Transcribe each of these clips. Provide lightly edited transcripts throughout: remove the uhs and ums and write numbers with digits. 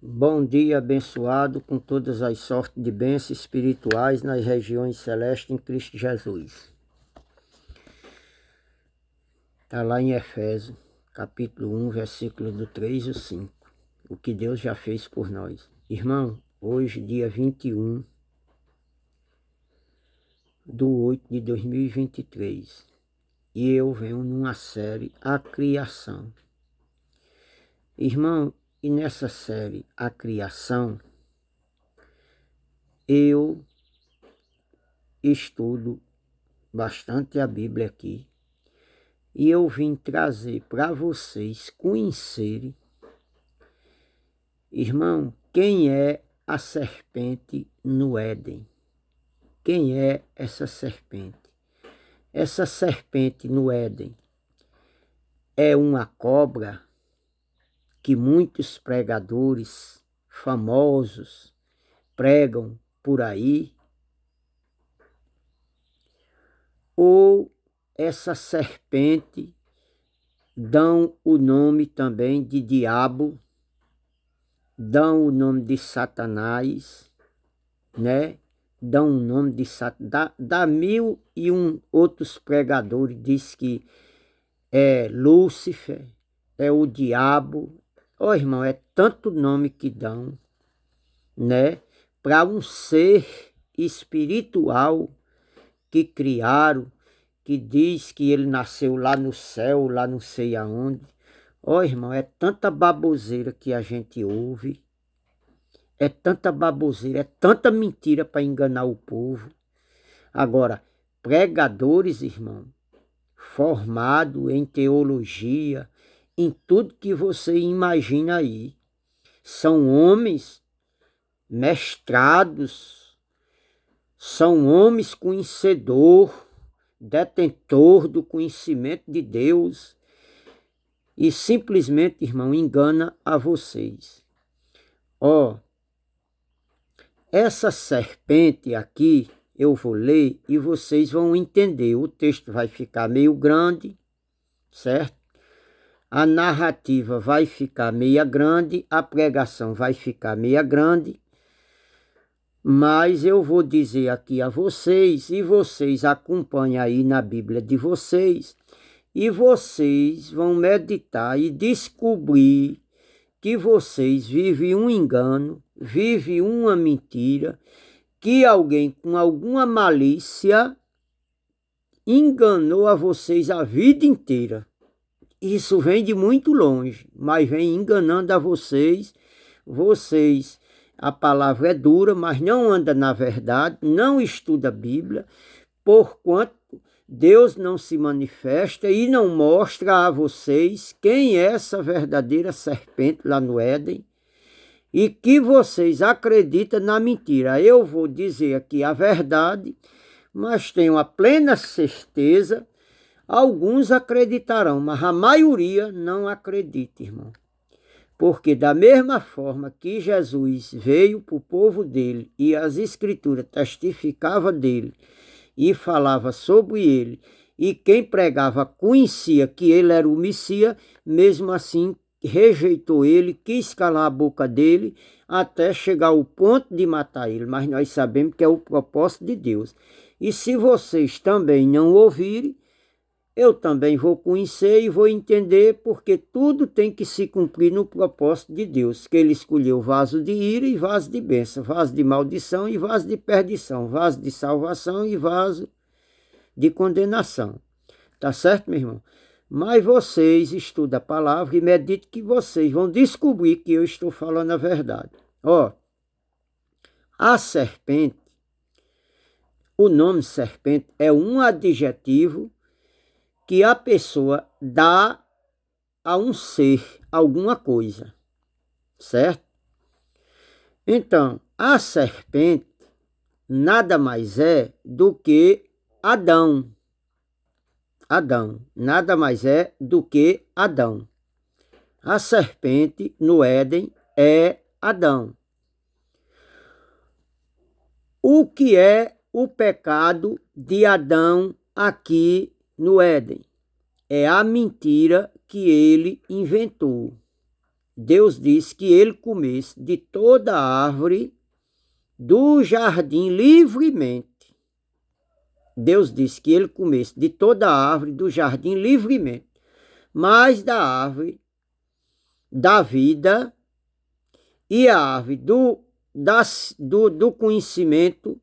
Bom dia abençoado com todas as sortes de bênçãos espirituais nas regiões celestes em Cristo Jesus. Está lá em Efésios, capítulo 1, versículo do 3 e 5. O que Deus já fez por nós. Irmão, hoje, dia 21/8/2023, e eu venho numa série, A Criação. Irmão, e nessa série, A Criação, eu estudo bastante a Bíblia aqui, e eu vim trazer para vocês conhecerem, irmão, quem é a serpente no Éden. Quem é essa serpente? Essa serpente no Éden é uma cobra que muitos pregadores famosos pregam por aí, ou essa serpente dão o nome também de diabo, dão o nome de Satanás, né? Dão o nome de Satanás, dá 1001 outros pregadores, diz que é Lúcifer, é o diabo. Ó, irmão, é tanto nome que dão, né? Para um ser espiritual que criaram, que diz que ele nasceu lá no céu, lá não sei aonde. Ó, irmão, é tanta baboseira que a gente ouve, é tanta baboseira, é tanta mentira para enganar o povo. Agora, pregadores, irmão, formados em teologia, em tudo que você imagina aí, são homens mestrados, são homens conhecedor, detentor do conhecimento de Deus, e simplesmente, irmão, engana a vocês. Ó, essa serpente aqui, eu vou ler e vocês vão entender. O texto vai ficar meio grande, certo? A narrativa vai ficar meia grande, a pregação vai ficar meia grande, mas eu vou dizer aqui a vocês, e vocês acompanham aí na Bíblia de vocês, e vocês vão meditar e descobrir que vocês vivem um engano, vivem uma mentira, que alguém com alguma malícia enganou a vocês a vida inteira. Isso vem de muito longe, mas vem enganando a vocês. Vocês, a palavra é dura, mas não anda na verdade, não estuda a Bíblia, porquanto Deus não se manifesta e não mostra a vocês quem é essa verdadeira serpente lá no Éden, e que vocês acreditam na mentira. Eu vou dizer aqui a verdade, mas tenho a plena certeza, alguns acreditarão, mas a maioria não acredita, irmão. Porque da mesma forma que Jesus veio para o povo dele e as escrituras testificavam dele e falava sobre ele, e quem pregava conhecia que ele era o Messias, mesmo assim rejeitou ele, quis calar a boca dele, até chegar ao ponto de matar ele. Mas nós sabemos que é o propósito de Deus. E se vocês também não ouvirem, eu também vou conhecer e vou entender, porque tudo tem que se cumprir no propósito de Deus, que ele escolheu vaso de ira e vaso de bênção, vaso de maldição e vaso de perdição, vaso de salvação e vaso de condenação. Tá certo, meu irmão? Mas vocês estudam a palavra e meditem, que vocês vão descobrir que eu estou falando a verdade. Ó, a serpente, o nome serpente é um adjetivo que a pessoa dá a um ser, alguma coisa, certo? Então, a serpente nada mais é do que Adão. Adão, nada mais é do que Adão. A serpente no Éden é Adão. O que é o pecado de Adão aqui no Éden? É a mentira que ele inventou. Deus disse que ele comesse de toda árvore do jardim livremente. Deus disse que ele comesse de toda árvore do jardim livremente, mas da árvore da vida e a árvore do conhecimento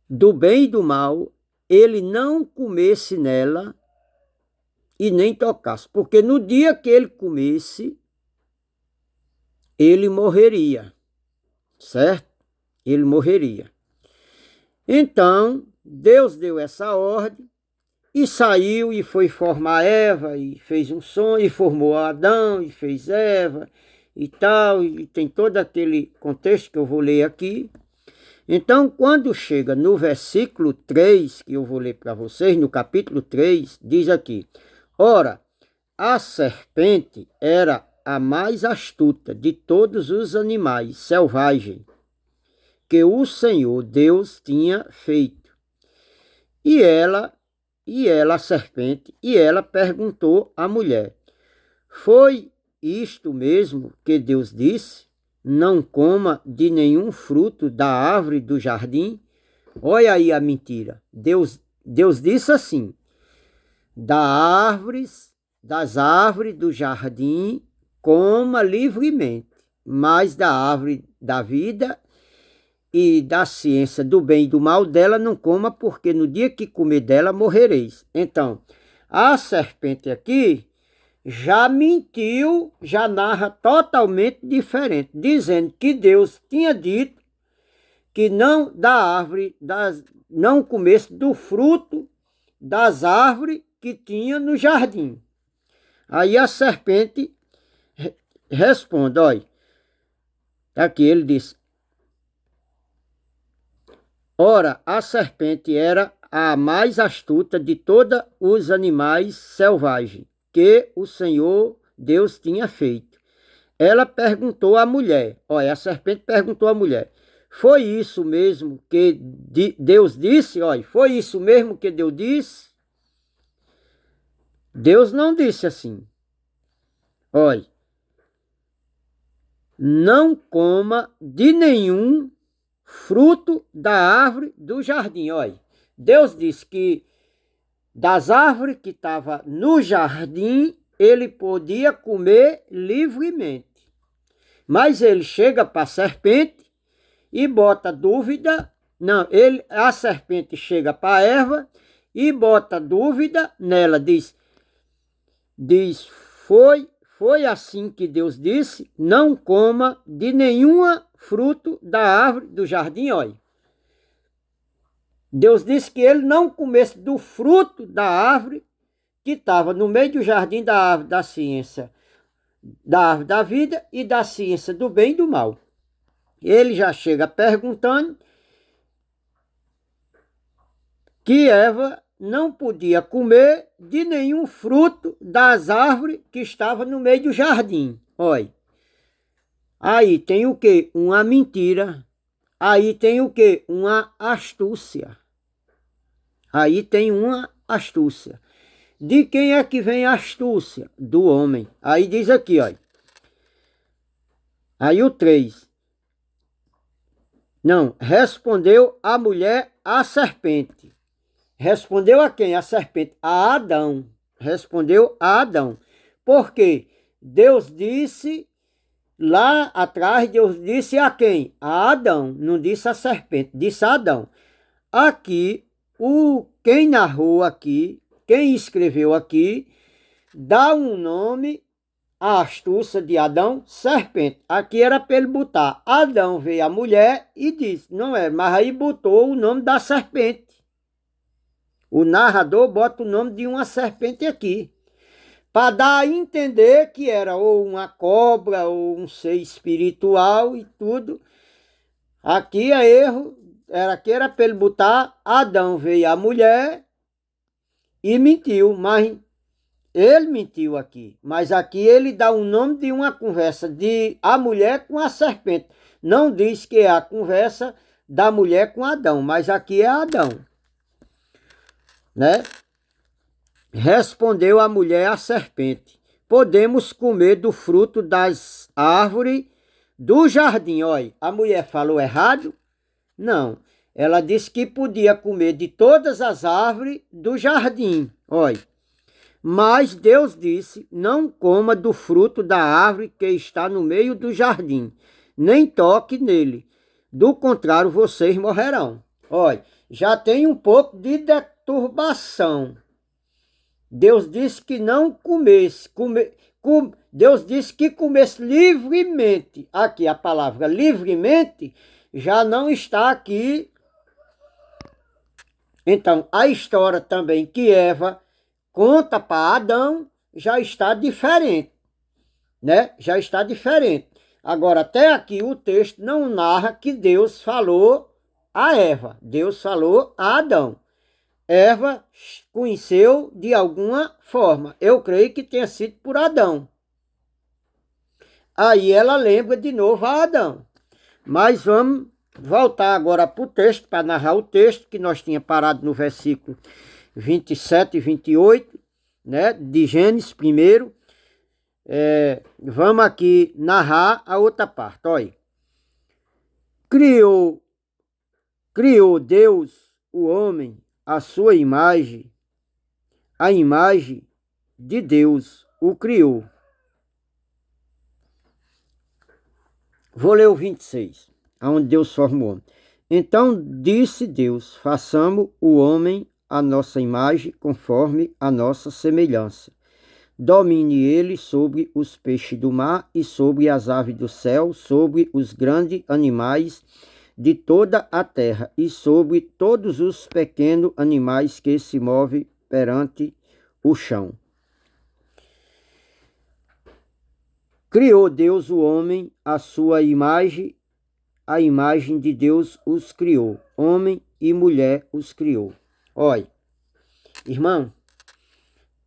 do bem e do mal, ele não comesse nela e nem tocasse, porque no dia que ele comesse, ele morreria, certo? Ele morreria. Então, Deus deu essa ordem e saiu e foi formar Eva e fez um sonho, e formou Adão e fez Eva e tal, e tem todo aquele contexto que eu vou ler aqui. Então, quando chega no versículo 3, que eu vou ler para vocês, no capítulo 3, diz aqui: ora, a serpente era a mais astuta de todos os animais selvagens que o Senhor Deus tinha feito. E ela, a serpente, perguntou à mulher: foi isto mesmo que Deus disse? Não coma de nenhum fruto da árvore do jardim? Olha aí a mentira. Deus disse assim: das árvores do jardim coma livremente, mas da árvore da vida e da ciência do bem e do mal dela não coma, porque no dia que comer dela morrereis. Então, a serpente aqui já mentiu, já narra totalmente diferente, dizendo que Deus tinha dito que não da árvore, não comesse do fruto das árvores que tinha no jardim. Aí a serpente responde, olha, aqui ele disse: ora, a serpente era a mais astuta de todos os animais selvagens que o Senhor Deus tinha feito. Ela perguntou à mulher, olha, a serpente perguntou à mulher: foi isso mesmo que Deus disse? Olha, foi isso mesmo que Deus disse? Deus não disse assim. Olha, não coma de nenhum fruto da árvore do jardim. Olha, Deus disse que das árvores que estavam no jardim, ele podia comer livremente. Mas ele chega para a serpente e bota dúvida. Não, a serpente chega para a erva e bota dúvida nela. Diz, foi assim que Deus disse: não coma de nenhuma fruto da árvore do jardim. Olha, Deus disse que ele não comesse do fruto da árvore que estava no meio do jardim, da árvore da ciência, da árvore da vida e da ciência do bem e do mal. Ele já chega perguntando que Eva não podia comer de nenhum fruto das árvores que estavam no meio do jardim. Olha, aí tem o quê? Uma mentira. Aí tem o quê? Uma astúcia. Aí tem uma astúcia. De quem é que vem a astúcia? Do homem. Aí diz aqui, olha. Aí o 3. Não, respondeu a mulher à serpente. Respondeu a quem? A serpente. A Adão. Respondeu a Adão. Por quê? Deus disse, lá atrás, Deus disse a quem? A Adão. Não disse a serpente, disse a Adão. Aqui, quem narrou aqui, quem escreveu aqui, dá um nome à astúcia de Adão, serpente. Aqui era para ele botar. Adão veio a mulher e disse, não é, mas aí botou o nome da serpente. O narrador bota o nome de uma serpente aqui, para dar a entender que era ou uma cobra, ou um ser espiritual e tudo. Aqui é erro, aqui era para ele botar, Adão veio a mulher e mentiu, mas ele mentiu aqui. Mas aqui ele dá o nome de uma conversa de a mulher com a serpente. Não diz que é a conversa da mulher com Adão, mas aqui é Adão, né? Respondeu a mulher à serpente: podemos comer do fruto das árvores do jardim. Olha, a mulher falou errado? Não. Ela disse que podia comer de todas as árvores do jardim. Olha. Mas Deus disse: não coma do fruto da árvore que está no meio do jardim, nem toque nele. Do contrário, vocês morrerão. Olha, já tem um pouco de deturbação. Deus disse que não comesse. Deus disse que comesse livremente. Aqui a palavra livremente já não está aqui. Então, a história também que Eva conta para Adão já está diferente, né? Já está diferente. Agora, até aqui o texto não narra que Deus falou a Eva. Deus falou a Adão. Eva conheceu de alguma forma. Eu creio que tenha sido por Adão. Aí ela lembra de novo a Adão. Mas vamos voltar agora para o texto, para narrar o texto, que nós tínhamos parado no versículo 27 e 28, né, de Gênesis primeiro. Vamos aqui narrar a outra parte. Olha. Criou Deus o homem à sua imagem, a imagem de Deus o criou. Vou ler o 26, onde Deus formou o homem. Então disse Deus: façamos o homem à nossa imagem, conforme a nossa semelhança. Domine ele sobre os peixes do mar e sobre as aves do céu, sobre os grandes animais de toda a terra e sobre todos os pequenos animais que se movem perante o chão. Criou Deus o homem à sua imagem, a imagem de Deus os criou, homem e mulher os criou. Olha, irmão,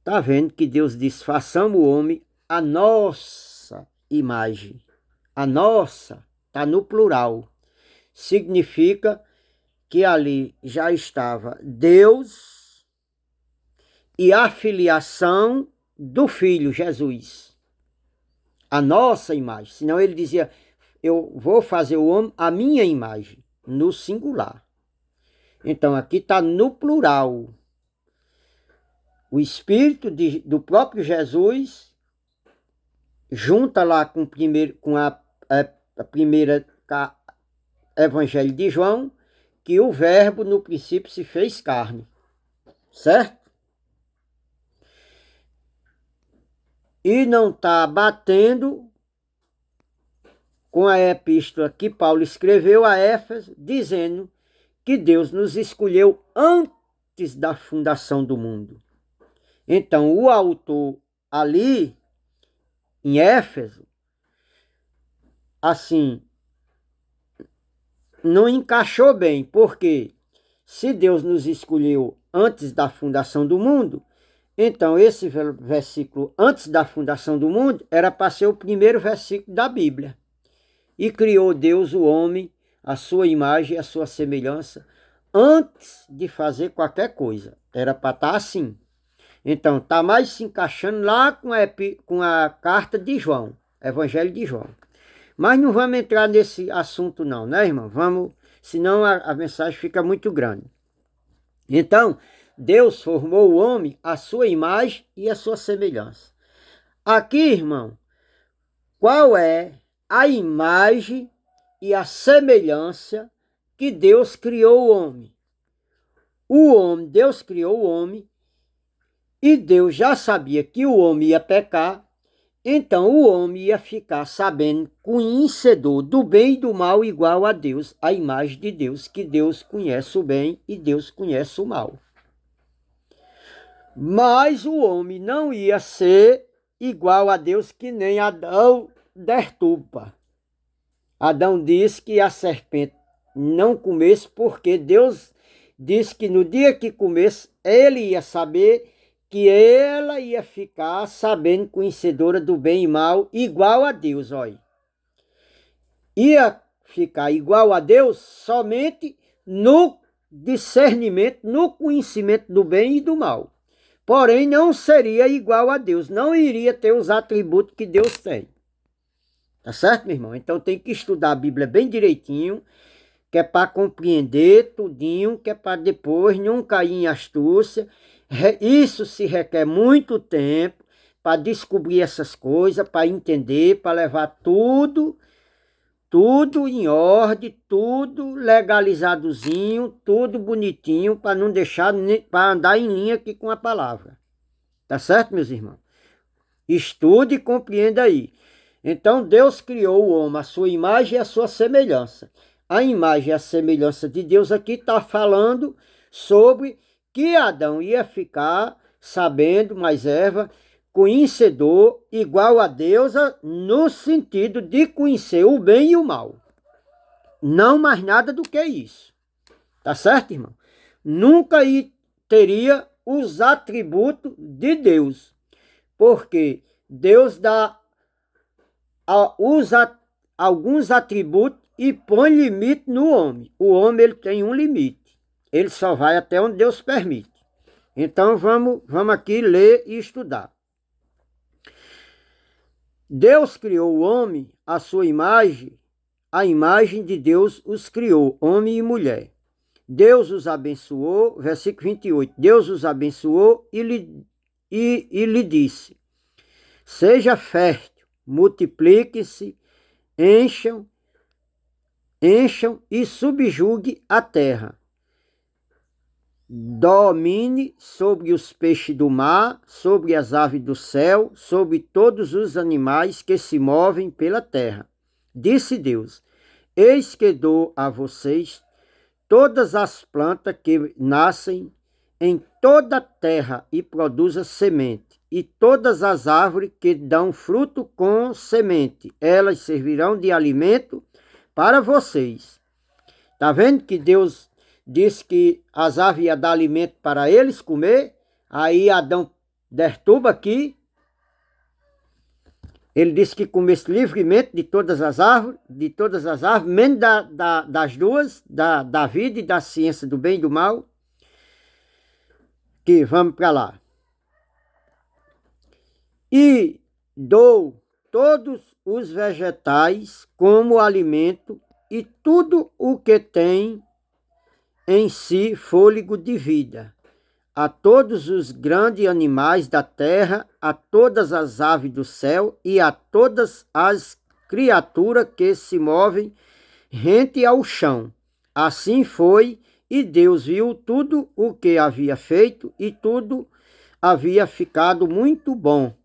tá vendo que Deus diz: façamos o homem à nossa imagem. A nossa está no plural. Significa que ali já estava Deus e a filiação do Filho Jesus. A nossa imagem. Senão ele dizia: eu vou fazer o homem à minha imagem, no singular. Então aqui está no plural. O Espírito do próprio Jesus junta lá com a primeira Evangelho de João, que o Verbo no princípio se fez carne, certo? E não está batendo com a epístola que Paulo escreveu a Éfeso, dizendo que Deus nos escolheu antes da fundação do mundo. Então, o autor ali, em Éfeso, assim, não encaixou bem, porque se Deus nos escolheu antes da fundação do mundo, então esse versículo, antes da fundação do mundo, era para ser o primeiro versículo da Bíblia. E criou Deus o homem, a sua imagem e a sua semelhança, antes de fazer qualquer coisa. Era para estar assim. Então, está mais se encaixando lá com a carta de João, Evangelho de João. Mas não vamos entrar nesse assunto não, né, irmão? Vamos, senão a mensagem fica muito grande. Então, Deus formou o homem à sua imagem e à sua semelhança. Aqui, irmão, qual é a imagem e a semelhança que Deus criou o homem? Deus criou o homem, e Deus já sabia que o homem ia pecar, então o homem ia ficar sabendo, conhecedor do bem e do mal igual a Deus, a imagem de Deus, que Deus conhece o bem e Deus conhece o mal. Mas o homem não ia ser igual a Deus, que nem Adão deturpa. Adão disse que a serpente não comesse, porque Deus disse que no dia que comesse, ele ia saber que ela ia ficar sabendo, conhecedora do bem e mal, igual a Deus, olha. Ia ficar igual a Deus somente no discernimento, no conhecimento do bem e do mal. porém não seria igual a Deus, não iria ter os atributos que Deus tem. Tá certo, meu irmão? Então tem que estudar a Bíblia bem direitinho, que é para compreender tudinho, que é para depois não cair em astúcia. Isso se requer muito tempo para descobrir essas coisas, para entender, para levar tudo em ordem, tudo legalizadozinho, tudo bonitinho, para não deixar, para andar em linha aqui com a palavra. Tá certo, meus irmãos? Estude e compreenda aí. Então Deus criou o homem, a sua imagem e a sua semelhança. A imagem e a semelhança de Deus aqui está falando sobre que Adão ia ficar sabendo, mais Eva, conhecedor, igual a Deus, no sentido de conhecer o bem e o mal. Não mais nada do que isso. Tá certo, irmão? Nunca teria os atributos de Deus. Porque Deus dá alguns atributos e põe limite no homem. O homem ele tem um limite. Ele só vai até onde Deus permite. Então vamos aqui ler e estudar. Deus criou o homem, a sua imagem, a imagem de Deus os criou, homem e mulher. Deus os abençoou, versículo 28. Deus os abençoou e lhe disse: seja fértil, multiplique-se, encham e subjugue a terra. Domine sobre os peixes do mar, sobre as aves do céu, sobre todos os animais que se movem pela terra. Disse Deus: eis que dou a vocês todas as plantas que nascem em toda a terra e produzem semente, e todas as árvores que dão fruto com semente, elas servirão de alimento para vocês. Tá vendo que Deus disse que as aves iam dar alimento para eles comer? Aí Adão perturba aqui. Ele disse que comesse livremente de todas as árvores, menos das duas, da vida e da ciência do bem e do mal. Que vamos para lá. E dou todos os vegetais como alimento e tudo o que tem em si fôlego de vida, a todos os grandes animais da terra, a todas as aves do céu e a todas as criaturas que se movem rente ao chão. Assim foi, e Deus viu tudo o que havia feito, e tudo havia ficado muito bom.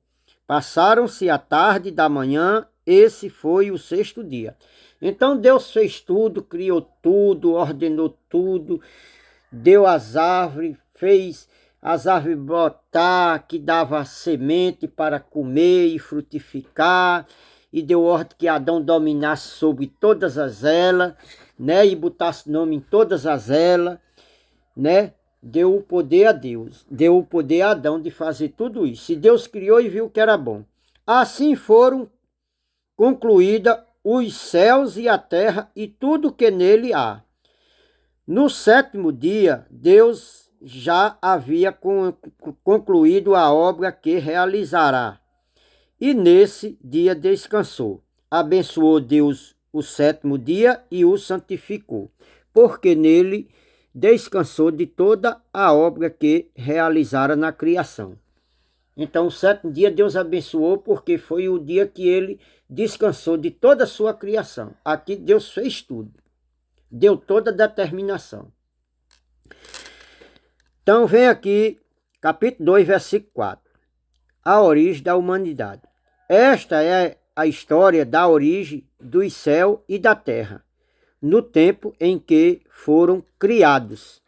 Passaram-se a tarde da manhã, esse foi o sexto dia. Então Deus fez tudo, criou tudo, ordenou tudo, deu as árvores, fez as árvores brotar, que dava semente para comer e frutificar, e deu ordem que Adão dominasse sobre todas as elas, né, e botasse nome em todas as elas, né? Deu o poder a Deus, deu o poder a Adão de fazer tudo isso. E Deus criou e viu que era bom. Assim foram concluídas os céus e a terra e tudo que nele há. No sétimo dia, Deus já havia concluído a obra que realizará. E nesse dia descansou. Abençoou Deus o sétimo dia e o santificou, porque nele descansou de toda a obra que realizara na criação. Então, o sétimo dia Deus abençoou porque foi o dia que ele descansou de toda a sua criação. Aqui Deus fez tudo. Deu toda a determinação. Então, vem aqui, capítulo 2, versículo 4. A origem da humanidade. Esta é a história da origem dos céus e da terra, no tempo em que foram criados.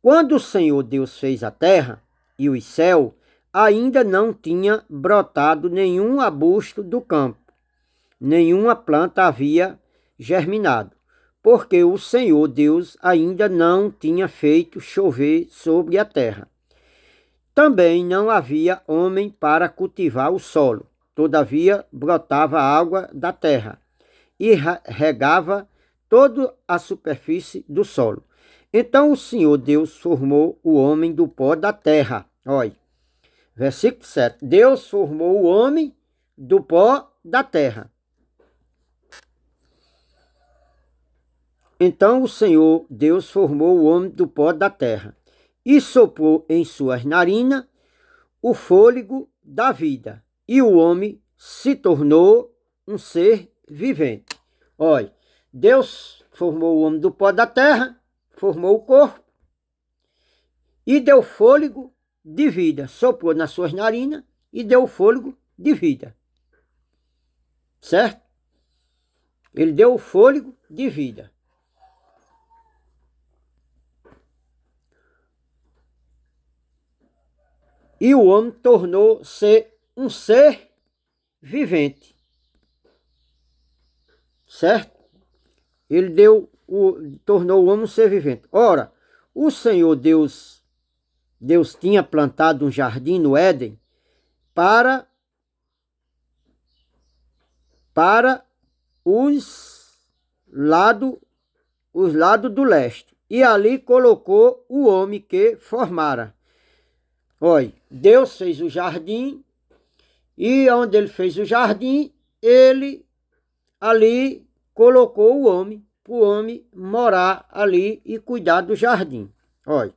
Quando o Senhor Deus fez a terra e os céus, ainda não tinha brotado nenhum arbusto do campo, nenhuma planta havia germinado, porque o Senhor Deus ainda não tinha feito chover sobre a terra. Também não havia homem para cultivar o solo, todavia brotava água da terra e regava toda a superfície do solo. Então o Senhor Deus formou o homem do pó da terra. Olha, Versículo 7. Deus formou o homem do pó da terra. Então o Senhor Deus formou o homem do pó da terra e soprou em suas narinas o fôlego da vida, e o homem se tornou um ser vivente. Olha, Deus formou o homem do pó da terra, formou o corpo e deu fôlego de vida, soprou nas suas narinas e deu fôlego de vida. Certo? Ele deu o fôlego de vida. E o homem tornou-se um ser vivente. Certo? Ele tornou o homem um ser vivente. Ora, o Senhor Deus tinha plantado um jardim no Éden para os lados do leste. E ali colocou o homem que formara. Olha, Deus fez o jardim, e onde ele fez o jardim, ele ali colocou o homem, para o homem morar ali e cuidar do jardim. Olha.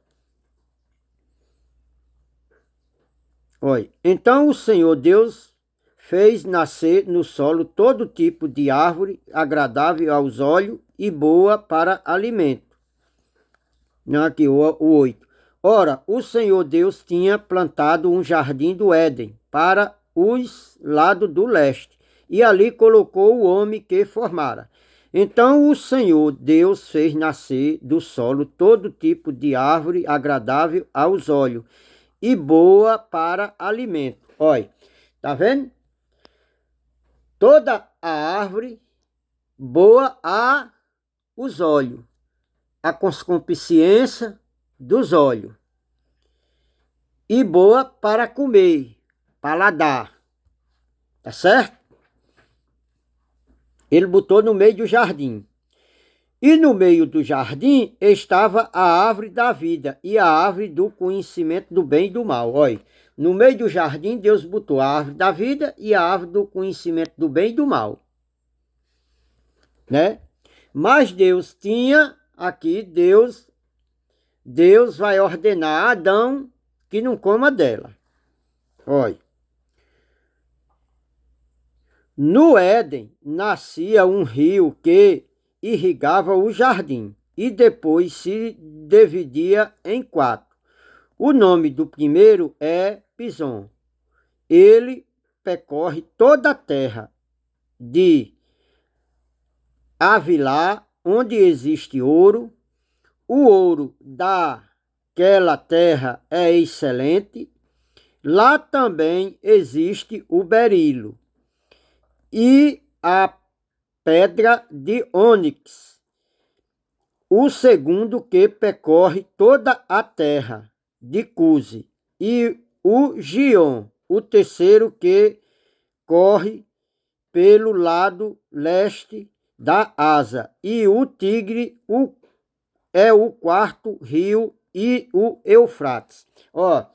Olha, então o Senhor Deus fez nascer no solo todo tipo de árvore agradável aos olhos e boa para alimento. Aqui o 8. Ora, o Senhor Deus tinha plantado um jardim do Éden para os lados do leste, e ali colocou o homem que formara. Então o Senhor Deus fez nascer do solo todo tipo de árvore agradável aos olhos e boa para alimento. Olha, tá vendo? Toda a árvore boa aos olhos, a concupiscência dos olhos, e boa para comer, paladar. Tá certo? Ele botou no meio do jardim. E no meio do jardim estava a árvore da vida e a árvore do conhecimento do bem e do mal. Olha, no meio do jardim Deus botou a árvore da vida e a árvore do conhecimento do bem e do mal. Né? Mas Deus tinha aqui, Deus vai ordenar a Adão que não coma dela. Olha. No Éden nascia um rio que irrigava o jardim e depois se dividia em 4. O nome do primeiro é Pison. Ele percorre toda a terra de Havilá, onde existe ouro. O ouro daquela terra é excelente. Lá também existe o berilo e a pedra de ônix. O segundo que percorre toda a terra de Cuse, e o Gion, o terceiro que corre pelo lado leste da Asa, e o Tigre é o quarto rio, e o Eufrates. Ó,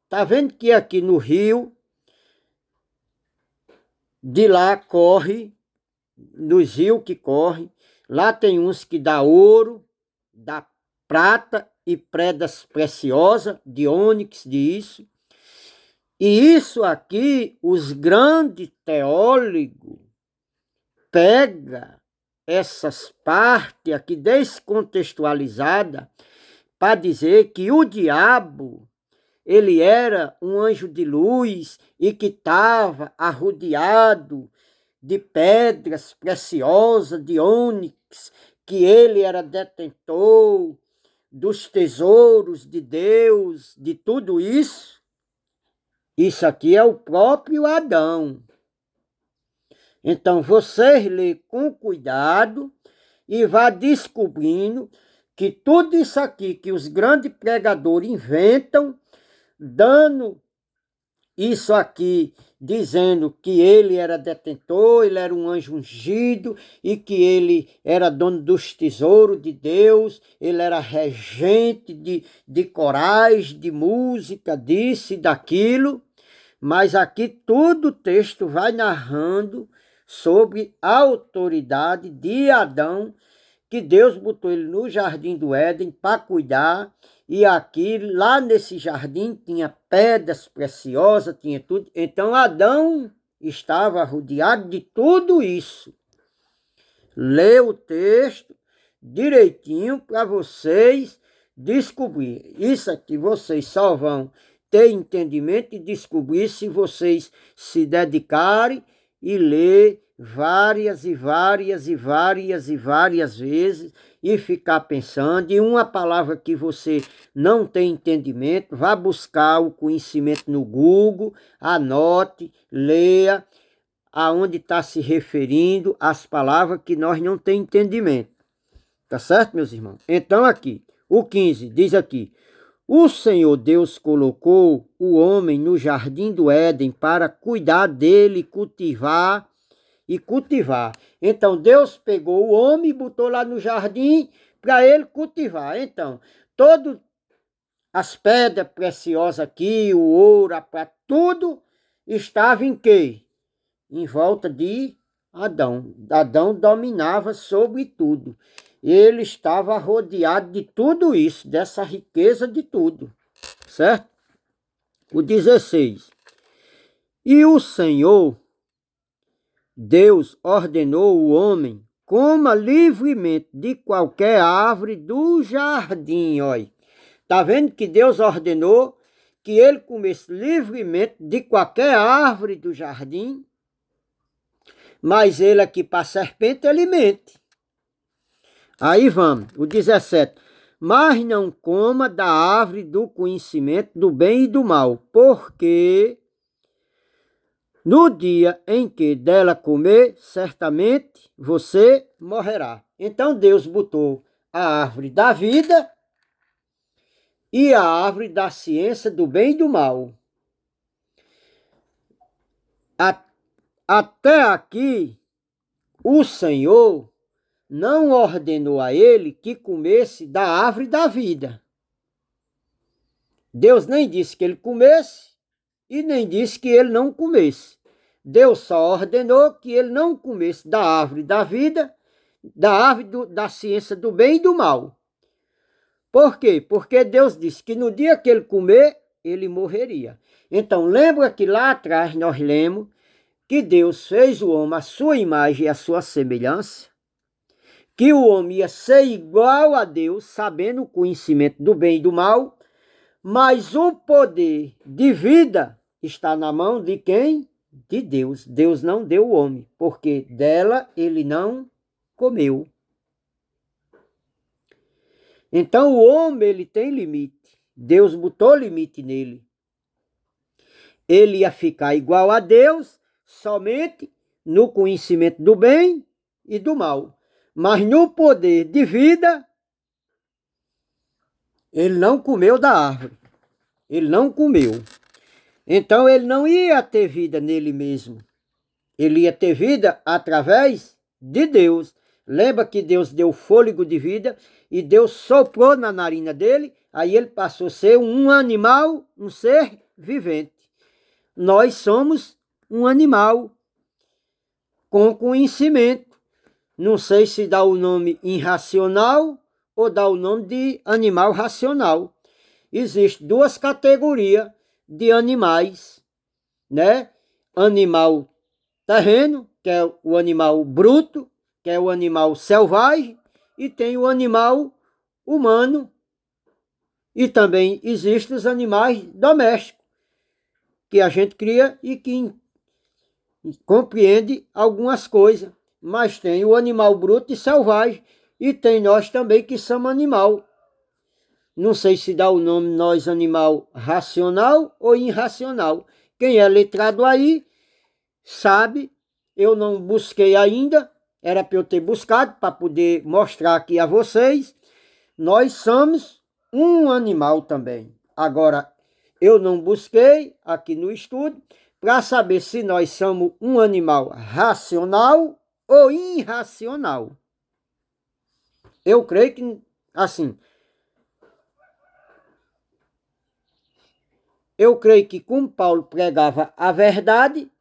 tá vendo que aqui no rio, de lá corre, nos rios que corre, lá tem uns que dá ouro, dá prata e pedras preciosas, de ônix, disso. E isso aqui, os grandes teólogos pegam essas partes aqui descontextualizadas para dizer que o diabo, ele era um anjo de luz e que estava arrodeado de pedras preciosas, de ônix, que ele era detentor dos tesouros de Deus, de tudo isso. Isso aqui é o próprio Adão. Então, vocês lê com cuidado e vá descobrindo que tudo isso aqui que os grandes pregadores inventam, dando isso aqui dizendo que ele era detentor, ele era um anjo ungido e que ele era dono dos tesouros de Deus, ele era regente de corais, de música, disso e daquilo. Mas aqui todo o texto vai narrando sobre a autoridade de Adão, que Deus botou ele no jardim do Éden para cuidar. E aqui, lá nesse jardim, tinha pedras preciosas, tinha tudo. Então Adão estava rodeado de tudo isso. Lê o texto direitinho para vocês descobrir. Isso aqui vocês só vão ter entendimento e descobrir se vocês se dedicarem e ler várias e várias e várias e várias vezes e ficar pensando. E uma palavra que você não tem entendimento, vá buscar o conhecimento no Google, anote, leia aonde está se referindo as palavras que nós não tem entendimento. Tá certo, meus irmãos? Então aqui, o 15 diz aqui: o Senhor Deus colocou o homem no jardim do Éden para cuidar dele, cultivar. Então Deus pegou o homem e botou lá no jardim para ele cultivar. Então, todas as pedras preciosas aqui, o ouro, a prata, tudo estava em quê? Em volta de Adão. Adão dominava sobre tudo. Ele estava rodeado de tudo isso, dessa riqueza de tudo, certo? O 16. E o Senhor Deus ordenou o homem coma livremente de qualquer árvore do jardim. Olha, tá vendo que Deus ordenou que ele comesse livremente de qualquer árvore do jardim? Mas ele aqui para a serpente ele mente. Aí vamos, o 17. Mas não coma da árvore do conhecimento do bem e do mal, porque no dia em que dela comer, certamente você morrerá. Então Deus botou a árvore da vida e a árvore da ciência do bem e do mal. Até aqui, o Senhor não ordenou a ele que comesse da árvore da vida. Deus nem disse que ele comesse e nem disse que ele não comesse. Deus só ordenou que ele não comesse da árvore da vida, da árvore da ciência do bem e do mal. Por quê? Porque Deus disse que no dia que ele comer, ele morreria. Então lembra que lá atrás nós lemos que Deus fez o homem à sua imagem e à sua semelhança, que o homem ia ser igual a Deus, sabendo o conhecimento do bem e do mal, mas o poder de vida está na mão de quem? De Deus. Deus não deu o homem, porque dela ele não comeu. Então o homem ele tem limite. Deus botou limite nele. Ele ia ficar igual a Deus somente no conhecimento do bem e do mal. Mas no poder de vida, ele não comeu da árvore. Ele não comeu. Então ele não ia ter vida nele mesmo. Ele ia ter vida através de Deus. Lembra que Deus deu fôlego de vida e Deus soprou na narina dele, aí ele passou a ser um animal, um ser vivente. Nós somos um animal com conhecimento. Não sei se dá o nome irracional ou dá o nome de animal racional. Existem duas categorias de animais, né? Animal terreno, que é o animal bruto, que é o animal selvagem, e tem o animal humano, e também existem os animais domésticos, que a gente cria e que compreende algumas coisas, mas tem o animal bruto e selvagem, e tem nós também que somos animal. Não sei se dá o nome nós animal racional ou irracional. Quem é letrado aí sabe, eu não busquei ainda, era para eu ter buscado para poder mostrar aqui a vocês. Nós somos um animal também. Agora, eu não busquei aqui no estudo, para saber se nós somos um animal racional ou irracional. Eu creio que, assim, eu creio que como Paulo pregava a verdade,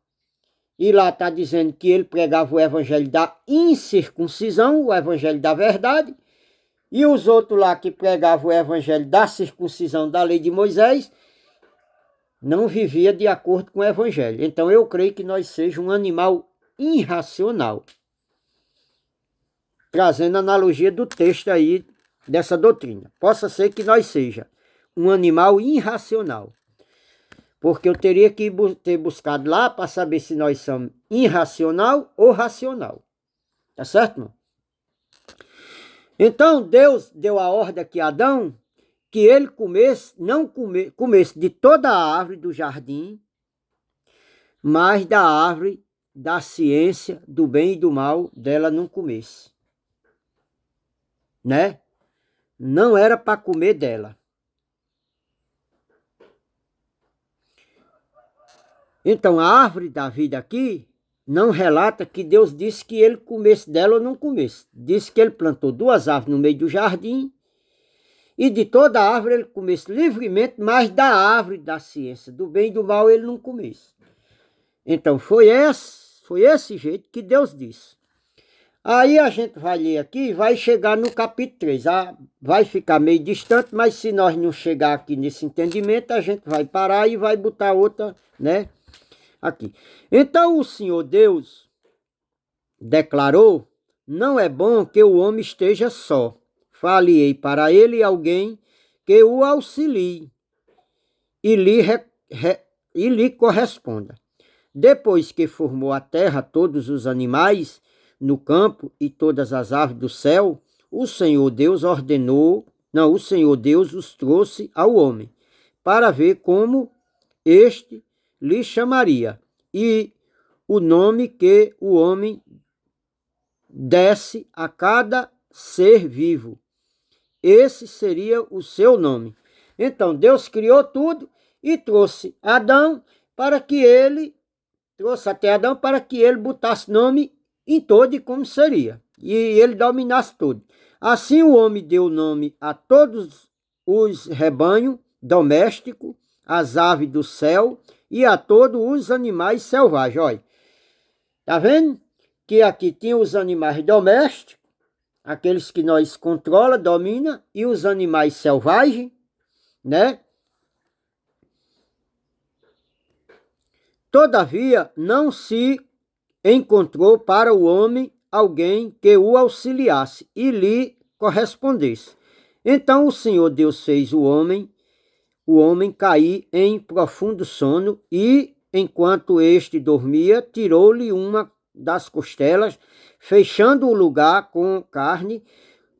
e lá está dizendo que ele pregava o evangelho da incircuncisão, o evangelho da verdade, e os outros lá que pregavam o evangelho da circuncisão da lei de Moisés, não vivia de acordo com o evangelho. Então eu creio que nós sejamos um animal irracional. Trazendo a analogia do texto aí dessa doutrina. Possa ser que nós seja um animal irracional. Porque eu teria que ter buscado lá para saber se nós somos irracional ou racional. Tá certo, irmão? Então Deus deu a ordem aqui a Adão que ele comesse de toda a árvore do jardim, mas da árvore da ciência do bem e do mal dela não comesse. Né? Não era para comer dela. Então, a árvore da vida aqui não relata que Deus disse que ele comesse dela ou não comesse. Disse que ele plantou 2 árvores no meio do jardim e de toda a árvore ele comesse livremente, mas da árvore da ciência do bem e do mal ele não comesse. Então, foi esse jeito que Deus disse. Aí a gente vai ler aqui e vai chegar no capítulo 3. Vai ficar meio distante, mas se nós não chegar aqui nesse entendimento, a gente vai parar e vai botar outra, né? Aqui. Então o Senhor Deus declarou: não é bom que o homem esteja só. Fale-ei para ele alguém que o auxilie e lhe corresponda. Depois que formou a terra, todos os animais no campo e todas as aves do céu, o Senhor Deus os trouxe ao homem, para ver como este lhe chamaria, e o nome que o homem desse a cada ser vivo. Esse seria o seu nome. Então Deus criou tudo e trouxe Adão para que ele botasse nome em todo e como seria, e ele dominasse tudo. Assim o homem deu nome a todos os rebanhos domésticos, às aves do céu e a todos os animais selvagens. Olha, tá vendo? Que aqui tinha os animais domésticos, aqueles que nós controla, domina, e os animais selvagens, né? Todavia, não se encontrou para o homem alguém que o auxiliasse e lhe correspondesse. Então o Senhor Deus fez o homem cair em profundo sono e, enquanto este dormia, tirou-lhe uma das costelas, fechando o lugar com carne,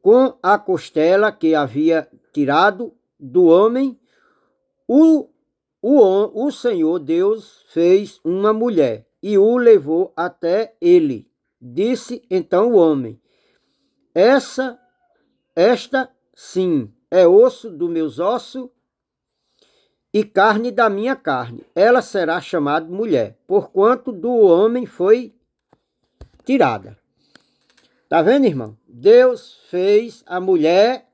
com a costela que havia tirado do homem. O Senhor Deus fez uma mulher e o levou até ele. Disse então o homem: esta sim é osso dos meus ossos e carne da minha carne. Ela será chamada mulher, porquanto do homem foi tirada. Tá vendo, irmão? Deus fez a mulher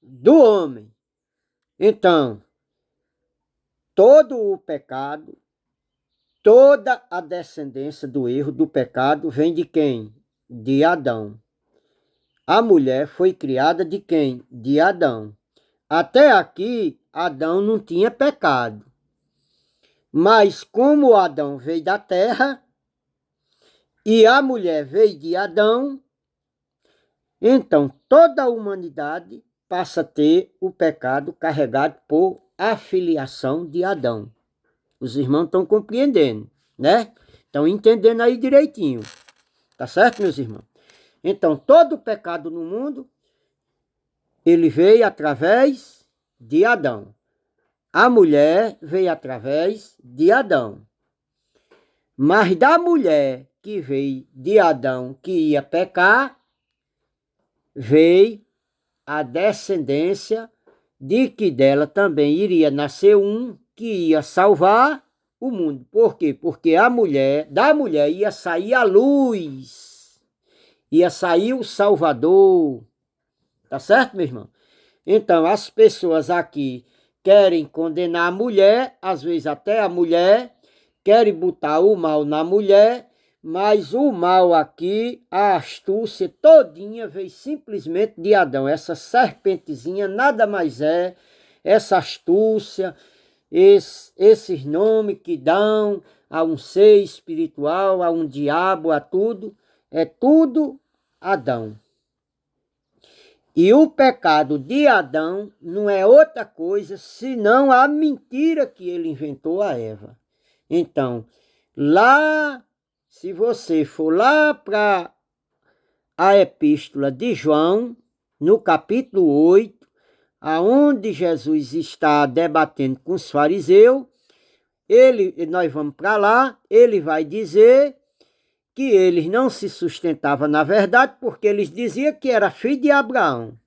do homem. Então, todo o pecado, toda a descendência do erro, do pecado, vem de quem? De Adão. A mulher foi criada de quem? De Adão. Até aqui, Adão não tinha pecado. Mas como Adão veio da terra e a mulher veio de Adão, então toda a humanidade passa a ter o pecado carregado por afiliação de Adão. Os irmãos estão compreendendo, né? Estão entendendo aí direitinho. Tá certo, meus irmãos? Então, todo o pecado no mundo, ele veio através de Adão. A mulher veio através de Adão. Mas da mulher que veio de Adão, que ia pecar, veio a descendência de que dela também iria nascer um que ia salvar o mundo. Por quê? Porque da mulher ia sair a luz, ia sair o Salvador. Tá certo, meu irmão? Então, as pessoas aqui querem condenar a mulher, às vezes até a mulher, querem botar o mal na mulher, mas o mal aqui, a astúcia todinha veio simplesmente de Adão. Essa serpentezinha nada mais é, essa astúcia, esses nomes que dão a um ser espiritual, a um diabo, a tudo, é tudo Adão. E o pecado de Adão não é outra coisa senão a mentira que ele inventou a Eva. Então, lá, se você for lá para a epístola de João, no capítulo 8, aonde Jesus está debatendo com os fariseus, nós vamos para lá, ele vai dizer que eles não se sustentavam na verdade, porque eles diziam que era filho de Abraão.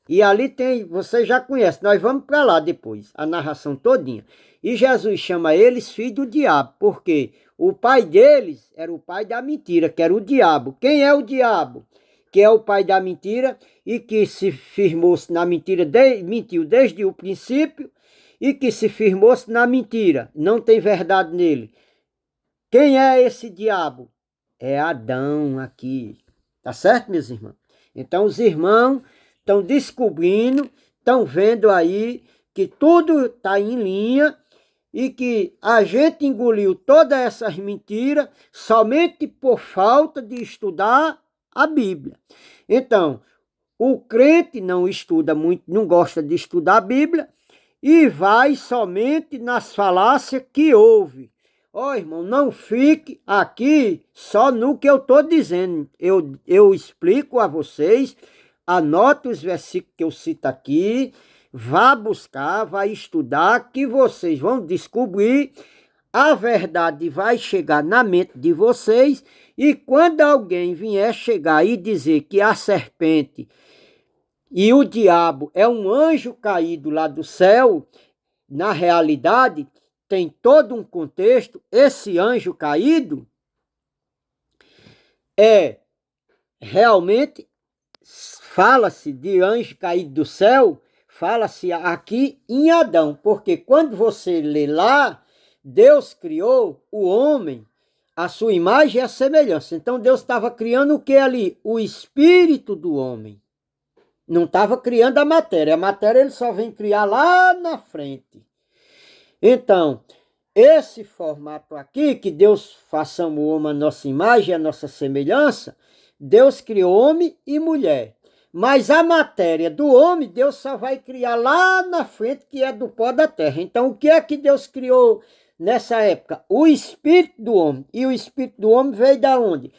E ali tem, você já conhece, nós vamos para lá depois, a narração todinha. E Jesus chama eles filho do diabo, porque o pai deles era o pai da mentira, que era o diabo. Quem é o diabo? Que é o pai da mentira e que se firmou-se na mentira, mentiu desde o princípio e que se firmou-se na mentira. Não tem verdade nele. Quem é esse diabo? É Adão aqui. Tá certo, meus irmãos? Então os irmãos estão descobrindo, estão vendo aí que tudo está em linha e que a gente engoliu todas essas mentiras somente por falta de estudar a Bíblia. Então, o crente não estuda muito, não gosta de estudar a Bíblia e vai somente nas falácias que ouve. Ó, irmão, não fique aqui só no que eu estou dizendo. Eu explico a vocês, anote os versículos que eu cito aqui, vá buscar, vai estudar, que vocês vão descobrir, a verdade vai chegar na mente de vocês, e quando alguém vier chegar e dizer que a serpente e o diabo é um anjo caído lá do céu, na realidade tem todo um contexto. Esse anjo caído realmente, fala-se de anjo caído do céu, fala-se aqui em Adão, porque quando você lê lá, Deus criou o homem, a sua imagem e a semelhança. Então Deus estava criando o que ali? O espírito do homem. Não estava criando a matéria ele só vem criar lá na frente. Então, esse formato aqui, que Deus façamos o homem a nossa imagem, a nossa semelhança, Deus criou homem e mulher. Mas a matéria do homem, Deus só vai criar lá na frente, que é do pó da terra. Então, o que é que Deus criou nessa época? O espírito do homem. E o espírito do homem veio da onde?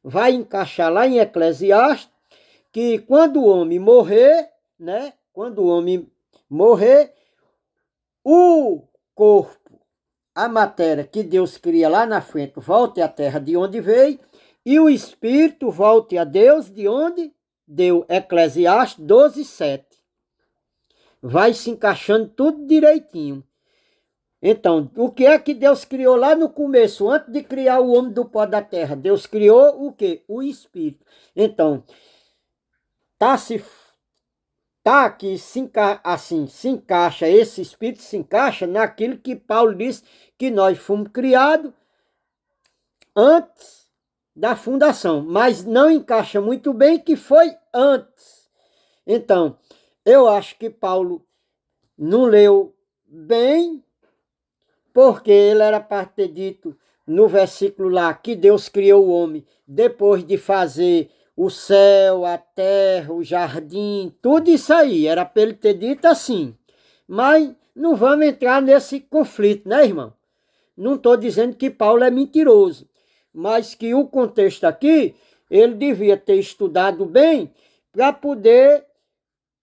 Vai encaixar lá em Eclesiastes, que quando o homem morrer, né? Quando o homem morrer, o corpo, a matéria que Deus cria lá na frente, volte à terra de onde veio, e o espírito volte a Deus de onde deu. Eclesiastes 12:7. Vai se encaixando tudo direitinho. Então, o que é que Deus criou lá no começo, antes de criar o homem do pó da terra? Deus criou o quê? O espírito. Então, aqui se encaixa, esse espírito se encaixa naquilo que Paulo disse, que nós fomos criados antes da fundação, mas não encaixa muito bem que foi antes. Então, eu acho que Paulo não leu bem, porque ele era para ter dito no versículo lá que Deus criou o homem depois de fazer o céu, a terra, o jardim, tudo isso aí, era para ele ter dito assim. Mas não vamos entrar nesse conflito, né, irmão? Não estou dizendo que Paulo é mentiroso, mas que o contexto aqui, ele devia ter estudado bem para poder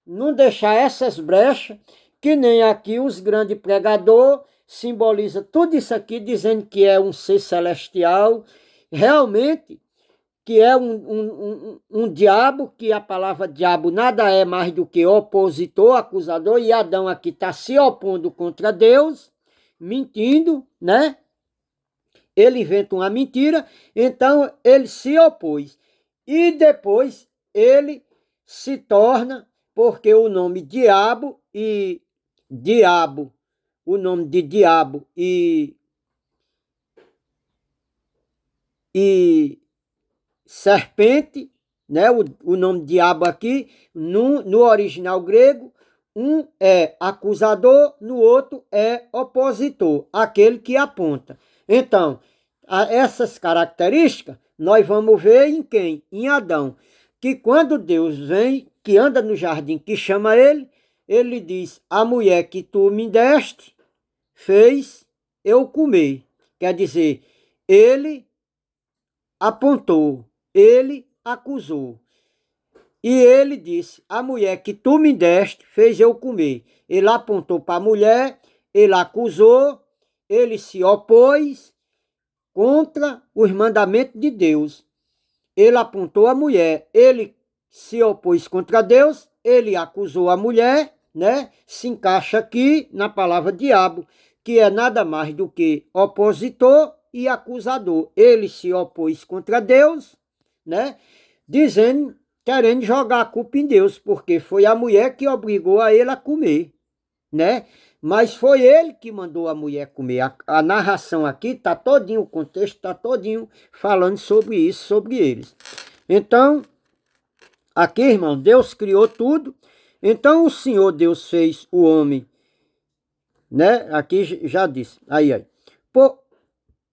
não deixar essas brechas, que nem aqui os grandes pregadores simbolizam tudo isso aqui, dizendo que é um ser celestial, realmente, que é um diabo, que a palavra diabo nada é mais do que opositor, acusador, e Adão aqui está se opondo contra Deus, mentindo, né? ele inventa uma mentira, então ele se opôs. E depois ele se torna, porque o nome o nome de diabo e serpente, né? O nome diabo aqui, no original grego, um é acusador, no outro é opositor, aquele que aponta. Então, essas características nós vamos ver em quem? Em Adão. Que quando Deus vem, que anda no jardim, que chama ele diz: a mulher que tu me deste fez eu comer. Quer dizer, ele apontou, ele acusou. E ele disse: a mulher que tu me deste fez eu comer. Ele apontou para a mulher, ele acusou, ele se opôs contra os mandamentos de Deus. Ele apontou a mulher, ele se opôs contra Deus, ele acusou a mulher, né? Se encaixa aqui na palavra diabo, que é nada mais do que opositor e acusador. Ele se opôs contra Deus, né? Dizendo, querendo jogar a culpa em Deus, porque foi a mulher que obrigou a ele a comer, né? Mas foi ele que mandou a mulher comer. A narração aqui está todinho, o contexto está todinho falando sobre isso, sobre eles. Então, aqui, irmão, Deus criou tudo. Então, o Senhor Deus fez o homem, né? Aqui já disse. Aí.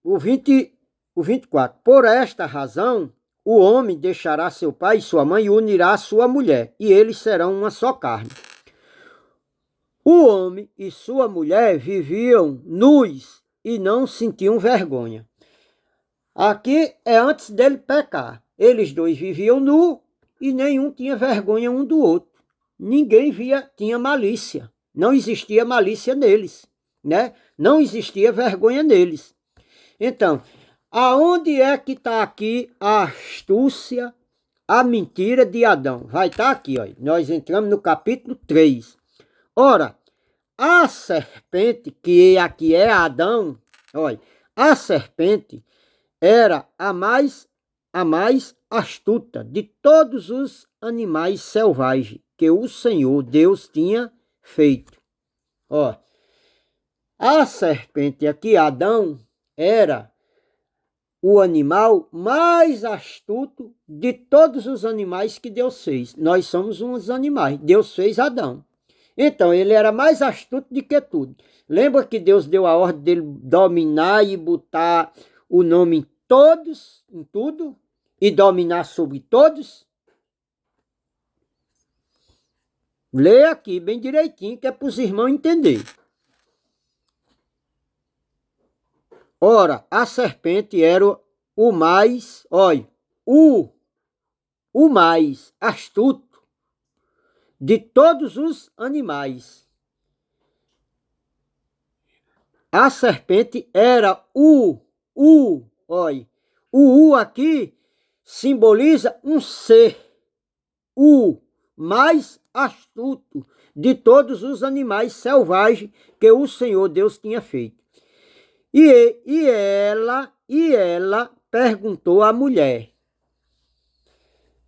O 24. Por esta razão, o homem deixará seu pai e sua mãe e unirá a sua mulher, e eles serão uma só carne. O homem e sua mulher viviam nus e não sentiam vergonha. Aqui é antes dele pecar. Eles dois viviam nus e nenhum tinha vergonha um do outro. Ninguém tinha malícia. Não existia malícia neles, né? Não existia vergonha neles. Então, aonde é que está aqui a astúcia, a mentira de Adão? Vai estar aqui, ó. Nós entramos no capítulo 3. Ora, a serpente, que aqui é Adão, olha, a serpente era a mais astuta de todos os animais selvagens que o Senhor Deus tinha feito. Ó, a serpente aqui, Adão, era o animal mais astuto de todos os animais que Deus fez. Nós somos uns animais. Deus fez Adão. Então, ele era mais astuto do que tudo. Lembra que Deus deu a ordem dele dominar e botar o nome em todos, em tudo, e dominar sobre todos? Lê aqui bem direitinho, que é para os irmãos entenderem. Ora, a serpente era o mais, olha, o mais astuto de todos os animais. A serpente era olha, o U aqui simboliza um ser, o mais astuto de todos os animais selvagens que o Senhor Deus tinha feito. E ela perguntou à mulher.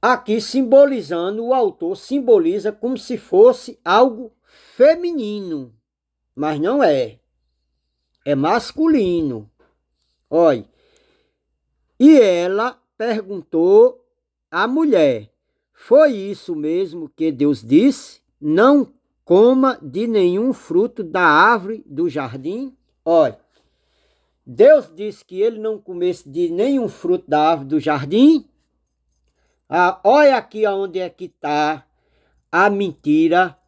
Aqui simbolizando, o autor simboliza como se fosse algo feminino, mas não é. É masculino. Olha. E ela perguntou à mulher: foi isso mesmo que Deus disse? Não coma de nenhum fruto da árvore do jardim? Olha. Deus disse que ele não comesse de nenhum fruto da árvore do jardim. Olha aqui onde é que está a mentira,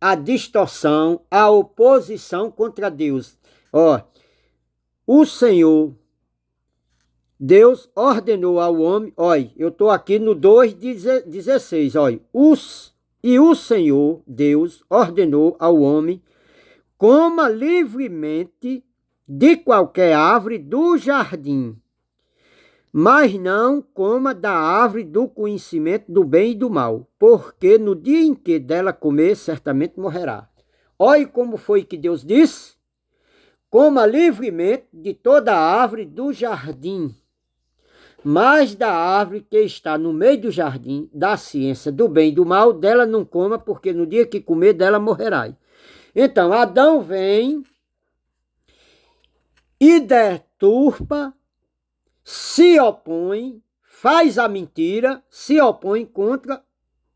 a distorção, a oposição contra Deus. Ó, o Senhor, Deus ordenou ao homem, olha, eu estou aqui no 2,16, olha, e o Senhor, Deus, ordenou ao homem, coma livremente de qualquer árvore do jardim, mas não coma da árvore do conhecimento do bem e do mal, porque no dia em que dela comer, certamente morrerá. Olha como foi que Deus disse. coma livremente de toda árvore do jardim, mas da árvore que está no meio do jardim, da ciência do bem e do mal, dela não coma, porque no dia que comer dela morrerá. Então, Adão vem e deturpa, se opõe, faz a mentira, se opõe contra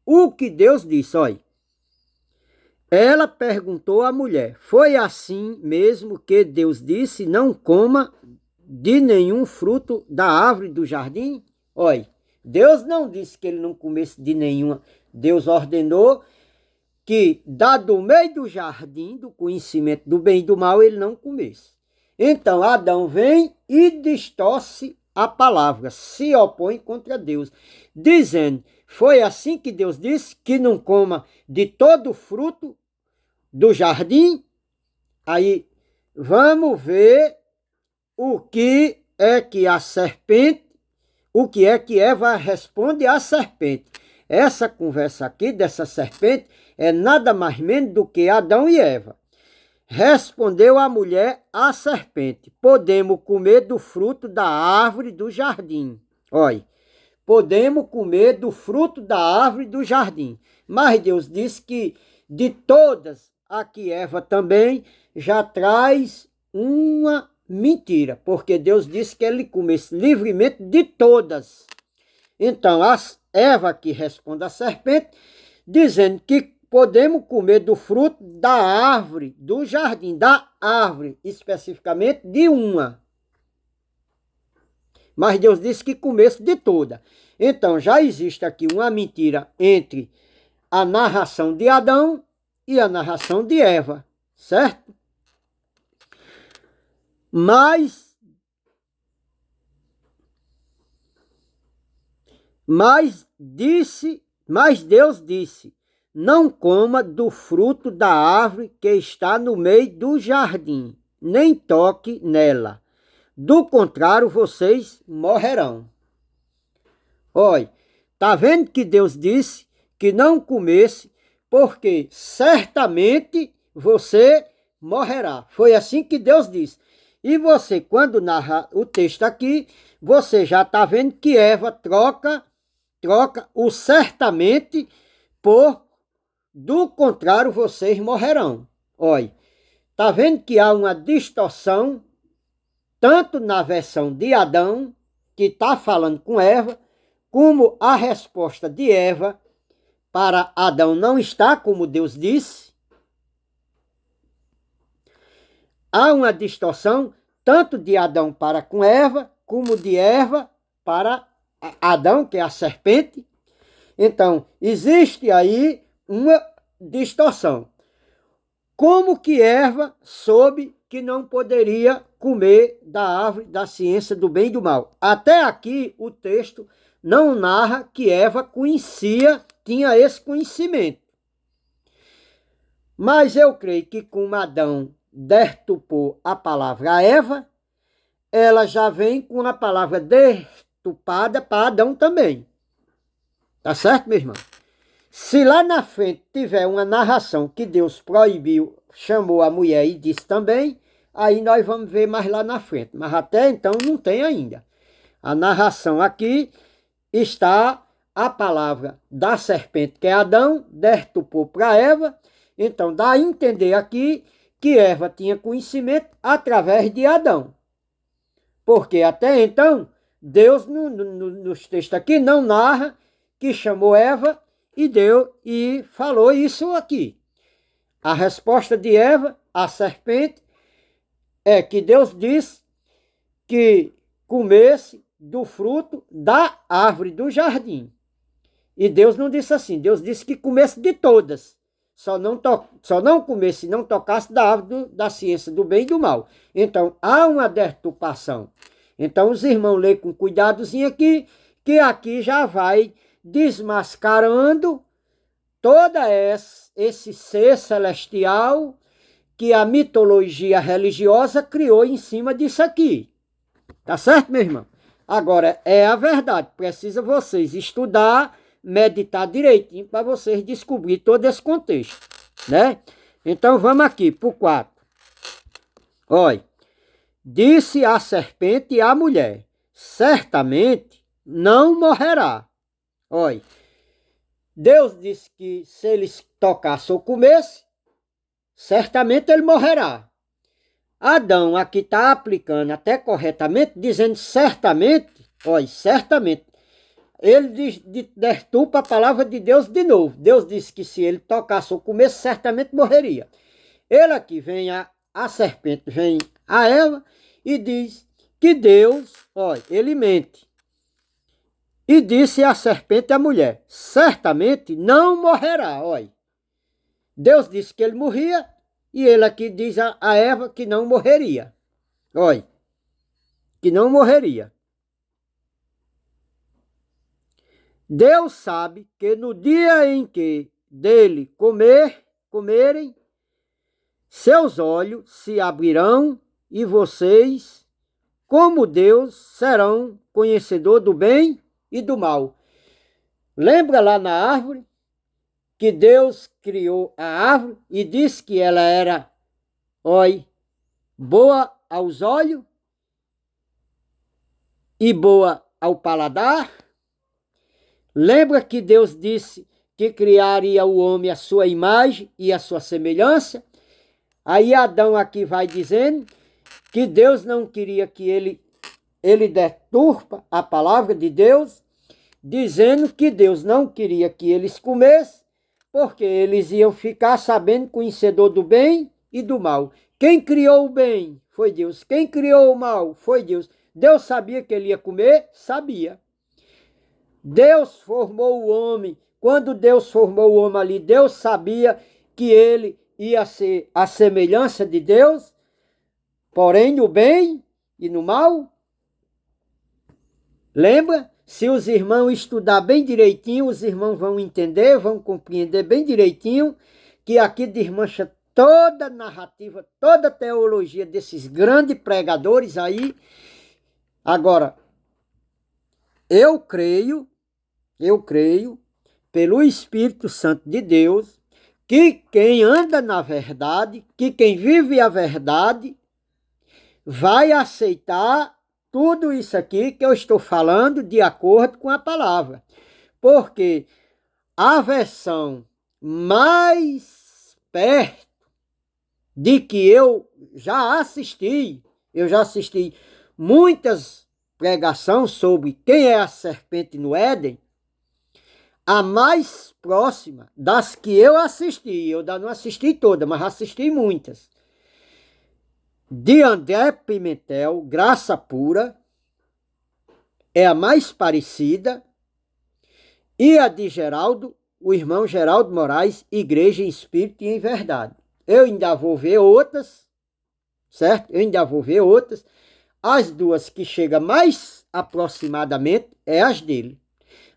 o que Deus disse. Olha, ela perguntou à mulher, foi assim mesmo que Deus disse, não coma de nenhum fruto da árvore do jardim? Olha, Deus não disse que ele não comesse de nenhuma. Deus ordenou que do meio do jardim, do conhecimento do bem e do mal, ele não comesse. Então Adão vem e distorce a palavra, se opõe contra Deus, dizendo, foi assim que Deus disse, que não coma de todo fruto do jardim? Aí vamos ver o que é que a serpente, o que é que Eva responde à serpente. Essa conversa aqui dessa serpente é nada mais menos do que Adão e Eva. Respondeu a mulher à serpente, podemos comer do fruto da árvore do jardim. Olha, podemos comer do fruto da árvore do jardim. Mas Deus disse que de todas, aqui Eva também já traz uma mentira, porque Deus disse que ele comesse livremente de todas. Então, Eva aqui responde à serpente, dizendo que podemos comer do fruto da árvore, do jardim, da árvore, especificamente de uma. Mas Deus disse que comesse de toda. Então, já existe aqui uma mentira entre a narração de Adão e a narração de Eva, certo? Mas Deus disse, não coma do fruto da árvore que está no meio do jardim, nem toque nela. Do contrário, vocês morrerão. Olha, tá vendo que Deus disse que não comesse, porque certamente você morrerá. Foi assim que Deus disse. E você, quando narra o texto aqui, você já está vendo que Eva troca o certamente por do contrário vocês morrerão. Olha, está vendo que há uma distorção tanto na versão de Adão, que está falando com Eva, como a resposta de Eva para Adão não está como Deus disse. Há uma distorção tanto de Adão para com Eva, como de Eva para Adão, que é a serpente. Então, existe aí uma distorção. Como que Eva soube que não poderia comer da árvore da ciência do bem e do mal? Até aqui o texto não narra que Eva tinha esse conhecimento. Mas eu creio que como Adão deturpou a palavra a Eva, ela já vem com a palavra deturpada para Adão também. Tá certo, meu irmão? Se lá na frente tiver uma narração que Deus proibiu, chamou a mulher e disse também, aí nós vamos ver mais lá na frente. Mas até então não tem ainda. A narração aqui está a palavra da serpente, que é Adão, deturpou para Eva. Então dá a entender aqui que Eva tinha conhecimento através de Adão. Porque até então, Deus nos textos aqui não narra que chamou Eva e falou isso aqui. A resposta de Eva, a serpente, é que Deus disse que comesse do fruto da árvore do jardim. E Deus não disse assim, Deus disse que comesse de todas. Só não comesse e não tocasse da árvore da ciência do bem e do mal. Então, há uma deturpação. Então, os irmãos lêem com cuidadozinho aqui, que aqui já vai desmascarando toda esse ser celestial que a mitologia religiosa criou em cima disso aqui. Tá certo, meu irmão? Agora, é a verdade. Precisa vocês estudar, meditar direitinho para vocês descobrir todo esse contexto, né? Então, vamos aqui para o 4. Olha, disse a serpente à mulher, certamente não morrerá. Olha, Deus disse que se eles tocassem ou comessem, certamente ele morrerá. Adão aqui está aplicando até corretamente, dizendo certamente, olha, certamente. Ele deturpa a palavra de Deus de novo. Deus disse que se ele tocasse ou comesse, certamente morreria. Ele aqui vem, a serpente vem a Eva e diz que Deus, olha, ele mente. E disse a serpente à mulher, certamente não morrerá, olha. Deus disse que ele morria e ele aqui diz a Eva que não morreria. Olha, que não morreria. Deus sabe que no dia em que dele comerem, seus olhos se abrirão e vocês, como Deus, serão conhecedor do bem e do mal. Lembra lá na árvore que Deus criou a árvore e disse que ela era, olha, boa aos olhos e boa ao paladar? Lembra que Deus disse que criaria o homem à sua imagem e à sua semelhança? Aí Adão aqui vai dizendo que Deus não queria que ele deturpa a palavra de Deus, dizendo que Deus não queria que eles comessem, porque eles iam ficar sabendo, conhecedor do bem e do mal. Quem criou o bem foi Deus. Quem criou o mal foi Deus. Deus sabia que ele ia comer? Sabia. Deus formou o homem. Quando Deus formou o homem ali, Deus sabia que ele ia ser a semelhança de Deus, porém no bem e no mal. Lembra? Se os irmãos estudar bem direitinho, os irmãos vão entender, vão compreender bem direitinho, que aqui desmancha toda a narrativa, toda a teologia desses grandes pregadores aí. Agora, eu creio, pelo Espírito Santo de Deus, que quem anda na verdade, que quem vive a verdade, vai aceitar tudo isso aqui que eu estou falando de acordo com a palavra. Porque a versão mais perto de que eu já assisti muitas pregações sobre quem é a serpente no Éden, a mais próxima das que eu assisti, eu não assisti todas, mas assisti muitas, de André Pimentel, Graça Pura, é a mais parecida, e a de Geraldo, o irmão Geraldo Moraes, Igreja em Espírito e em Verdade. Eu ainda vou ver outras, certo? Eu ainda vou ver outras. As duas que chegam mais aproximadamente é as dele.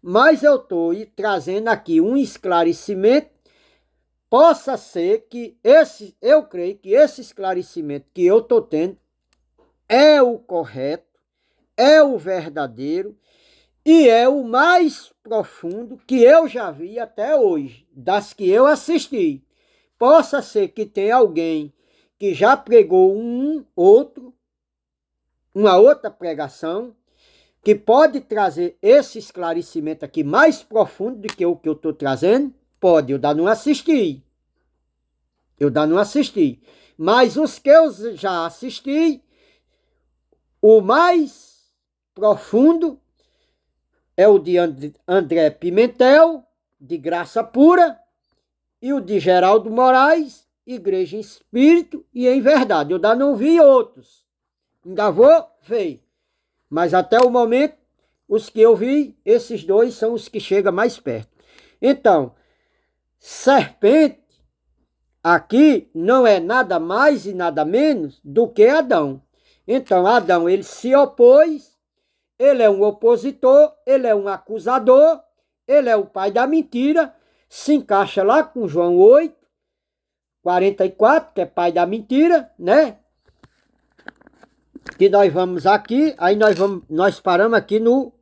Mas eu estou trazendo aqui um esclarecimento. Possa ser que eu creio que esse esclarecimento que eu estou tendo é o correto, é o verdadeiro e é o mais profundo que eu já vi até hoje, das que eu assisti. Possa ser que tenha alguém que já pregou uma outra pregação, que pode trazer esse esclarecimento aqui mais profundo do que o que eu estou trazendo. Pode, eu não assisti. Mas os que eu já assisti, o mais profundo é o de André Pimentel, de Graça Pura, e o de Geraldo Moraes, Igreja em Espírito e em Verdade. Eu ainda não vi outros. Ainda vou ver. Mas até o momento, os que eu vi, esses dois são os que chegam mais perto. Então, serpente aqui não é nada mais e nada menos do que Adão. Então, Adão, ele se opôs, ele é um opositor, ele é um acusador, ele é o pai da mentira, se encaixa lá com João 8, 44, que é pai da mentira, né? Que nós vamos aqui, aí nós paramos aqui no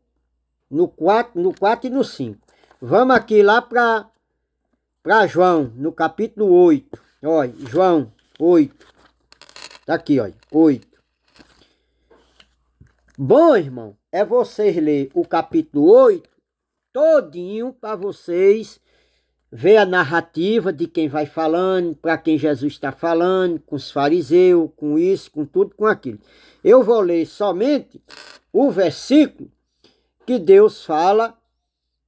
4 e no 5. Vamos aqui lá para João, no capítulo 8. Olha, João 8. Tá aqui, olha, 8. Bom, irmão, é vocês ler o capítulo 8 todinho para vocês ver a narrativa de quem vai falando, para quem Jesus está falando, com os fariseus, com isso, com tudo, com aquilo. Eu vou ler somente o versículo que Deus fala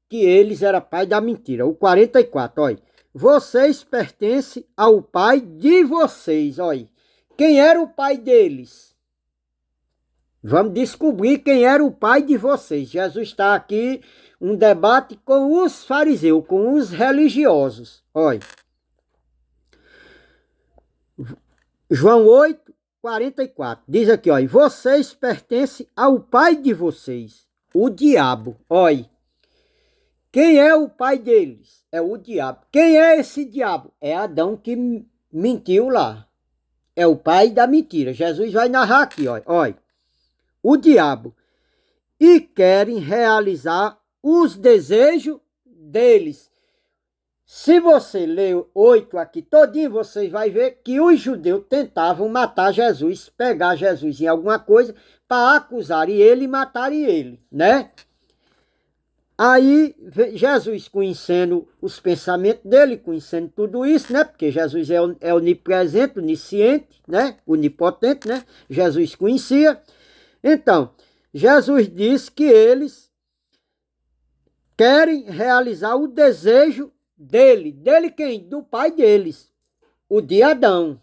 que eles eram pai da mentira. O 44, olha. Vocês pertencem ao pai de vocês, olha. Quem era o pai deles? Vamos descobrir quem era o pai de vocês. Jesus está aqui, um debate com os fariseus, com os religiosos. Olha. João 8, 44. Diz aqui, olha. Vocês pertencem ao pai de vocês, o diabo. Olha. Quem é o pai deles? É o diabo. Quem é esse diabo? É Adão que mentiu lá. É o pai da mentira. Jesus vai narrar aqui, olha. Olha. O diabo. E querem realizar os desejos deles. Se você ler 8 aqui todinho, você vai ver que os judeus tentavam matar Jesus, pegar Jesus em alguma coisa para acusarem ele e matarem ele, né? Aí, Jesus conhecendo os pensamentos dele, conhecendo tudo isso, né? Porque Jesus é onipresente, onisciente, né? Onipotente, né? Jesus conhecia. Então, Jesus disse que eles querem realizar o desejo dele. Dele quem? Do pai deles, o de Adão.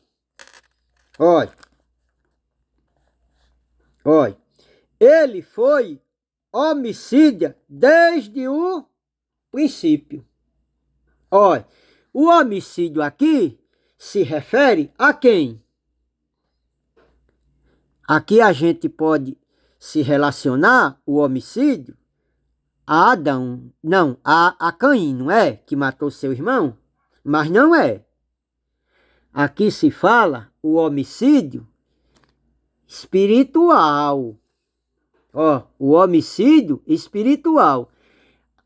Olha. Olha. Ele foi homicida desde o princípio. Olha, o homicídio aqui se refere a quem? Aqui a gente pode se relacionar o homicídio a Adão, não, a Caim, não é? Que matou seu irmão, mas não é. Aqui se fala o homicídio espiritual. Ó, o homicídio espiritual.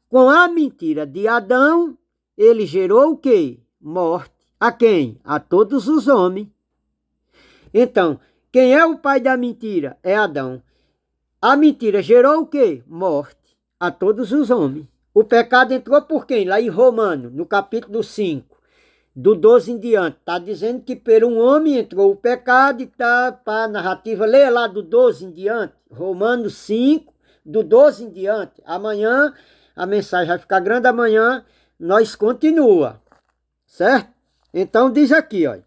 Com a mentira de Adão, ele gerou o quê? Morte. A quem? A todos os homens. Então, quem é o pai da mentira? É Adão. A mentira gerou o quê? Morte a todos os homens. O pecado entrou por quem? Lá em Romanos, no capítulo 5, do 12 em diante. Está dizendo que por um homem entrou o pecado e está para a narrativa. Leia lá do 12 em diante. Romanos 5, do 12 em diante. Amanhã a mensagem vai ficar grande, amanhã nós continua. Certo? Então diz aqui, olha.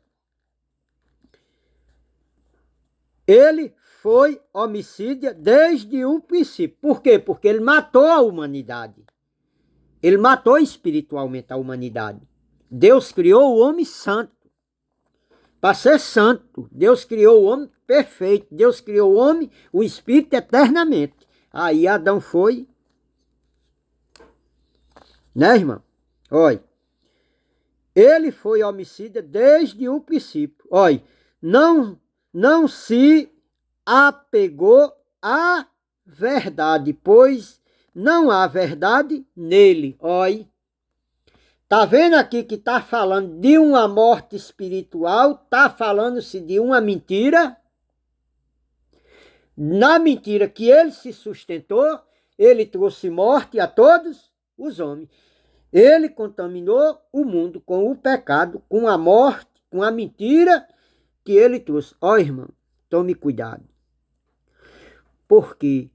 Ele foi homicida desde o princípio. Por quê? Porque ele matou a humanidade. Ele matou espiritualmente a humanidade. Deus criou o homem santo. Para ser santo. Deus criou o homem perfeito. Deus criou o homem, o espírito eternamente. Aí Adão foi. Né, irmão? Olha. Ele foi homicida desde o princípio. Olha. Não se apegou à verdade, pois não há verdade nele. Olha. Tá vendo aqui que tá falando de uma morte espiritual, tá falando-se de uma mentira. Na mentira que ele se sustentou, ele trouxe morte a todos os homens. Ele contaminou o mundo com o pecado, com a morte, com a mentira que ele trouxe. Ó, irmão, tome cuidado. Porque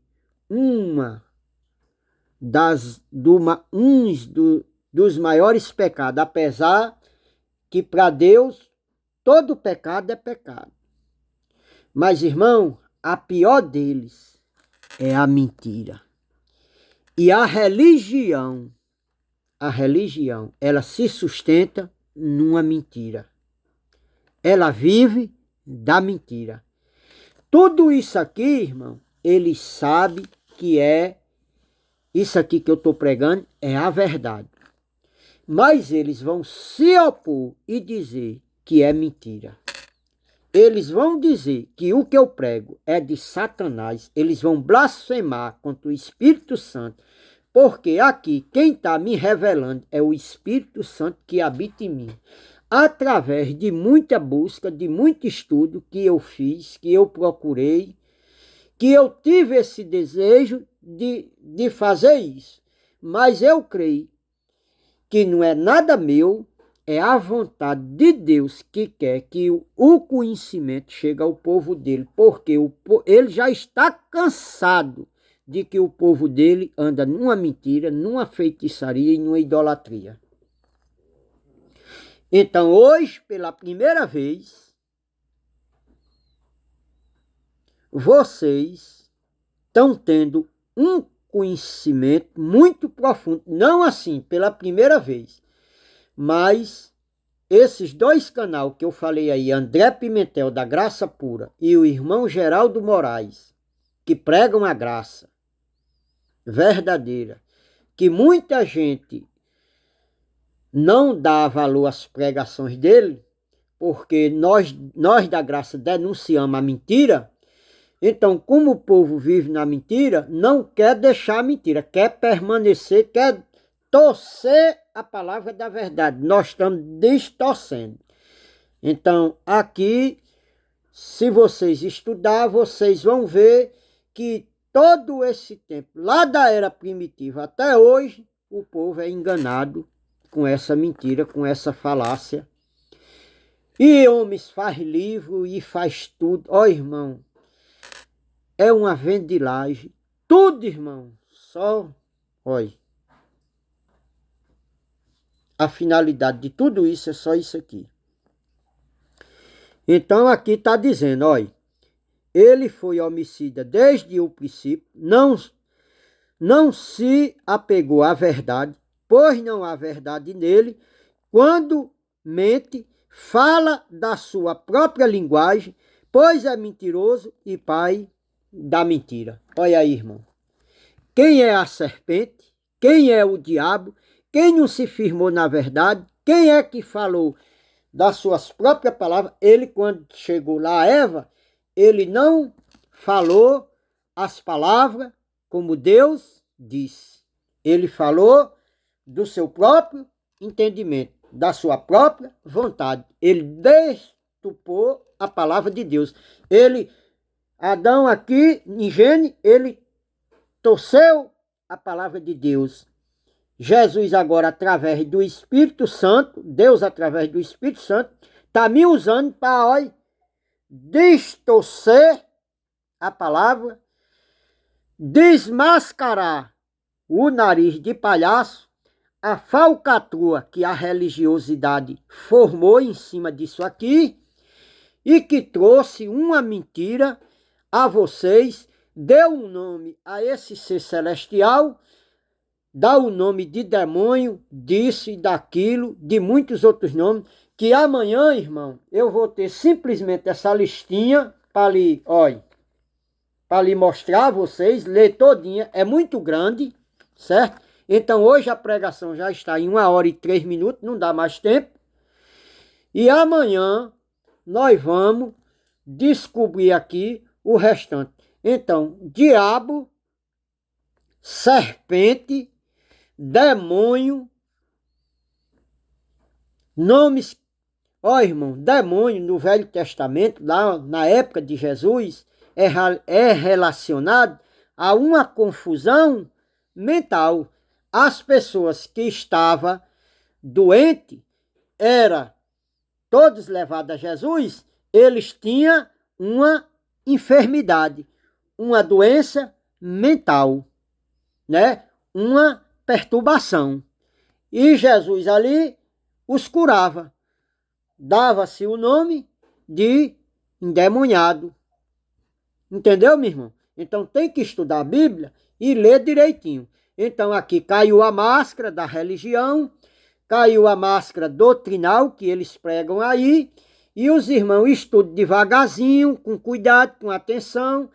dos maiores pecados, apesar que para Deus todo pecado é pecado. Mas, irmão, a pior deles é a mentira. E a religião, ela se sustenta numa mentira. Ela vive da mentira. Tudo isso aqui, irmão, ele sabe que isso aqui que eu estou pregando é a verdade. Mas eles vão se opor e dizer que é mentira. Eles vão dizer que o que eu prego é de Satanás. Eles vão blasfemar contra o Espírito Santo. Porque aqui quem está me revelando é o Espírito Santo que habita em mim. através de muita busca, de muito estudo que eu fiz, que eu procurei, que eu tive esse desejo de fazer isso. Mas eu creio que não é nada meu, é a vontade de Deus que quer que o conhecimento chegue ao povo dele, porque ele já está cansado de que o povo dele anda numa mentira, numa feitiçaria e numa idolatria. Então, hoje, pela primeira vez, vocês estão tendo um conhecimento muito profundo, não assim, pela primeira vez, mas esses dois canais que eu falei aí, André Pimentel da Graça Pura e o irmão Geraldo Moraes, que pregam a graça verdadeira, que muita gente não dá valor às pregações dele, porque nós da graça denunciamos a mentira. Então, como o povo vive na mentira, não quer deixar a mentira, quer permanecer, quer torcer a palavra da verdade. Nós estamos distorcendo. Então, aqui, se vocês estudar, vocês vão ver que todo esse tempo, lá da era primitiva até hoje, o povo é enganado com essa mentira, com essa falácia. E homens faz livro e faz tudo. Ó, irmão, é uma vendilagem. Tudo, irmão. Só, olha. A finalidade de tudo isso é só isso aqui. Então aqui está dizendo, olha. Ele foi homicida desde o princípio. Não se apegou à verdade, pois não há verdade nele. Quando mente, fala da sua própria linguagem, pois é mentiroso e pai da mentira. Olha aí, irmão. Quem é a serpente? Quem é o diabo? Quem não se firmou na verdade? Quem é que falou das suas próprias palavras? Ele, quando chegou lá a Eva, ele não falou as palavras como Deus disse. Ele falou do seu próprio entendimento, da sua própria vontade. Ele destupou a palavra de Deus. Adão aqui, em Gênesis, ele torceu a palavra de Deus. Jesus agora, através do Espírito Santo, Deus através do Espírito Santo, está me usando para distorcer a palavra, desmascarar o nariz de palhaço, a falcatrua que a religiosidade formou em cima disso aqui e que trouxe uma mentira a vocês, deu um nome a esse ser celestial, dá o nome de demônio, disso e daquilo, de muitos outros nomes, que amanhã, irmão, eu vou ter simplesmente essa listinha para lhe mostrar a vocês, ler todinha, é muito grande, certo? Então hoje a pregação já está em 1h03, não dá mais tempo. E amanhã nós vamos descobrir aqui o restante. Então, diabo, serpente, demônio, nomes. Ó, irmão, demônio no Velho Testamento, lá na época de Jesus, é relacionado a uma confusão mental. As pessoas que estavam doentes, todos levados a Jesus, eles tinham uma enfermidade, uma doença mental, né? Uma perturbação. E Jesus ali os curava. Dava-se o nome de endemoniado. Entendeu, meu irmão? Então tem que estudar a Bíblia e ler direitinho. Então aqui caiu a máscara da religião, caiu a máscara doutrinal que eles pregam aí, e os irmãos estudam devagarzinho, com cuidado, com atenção,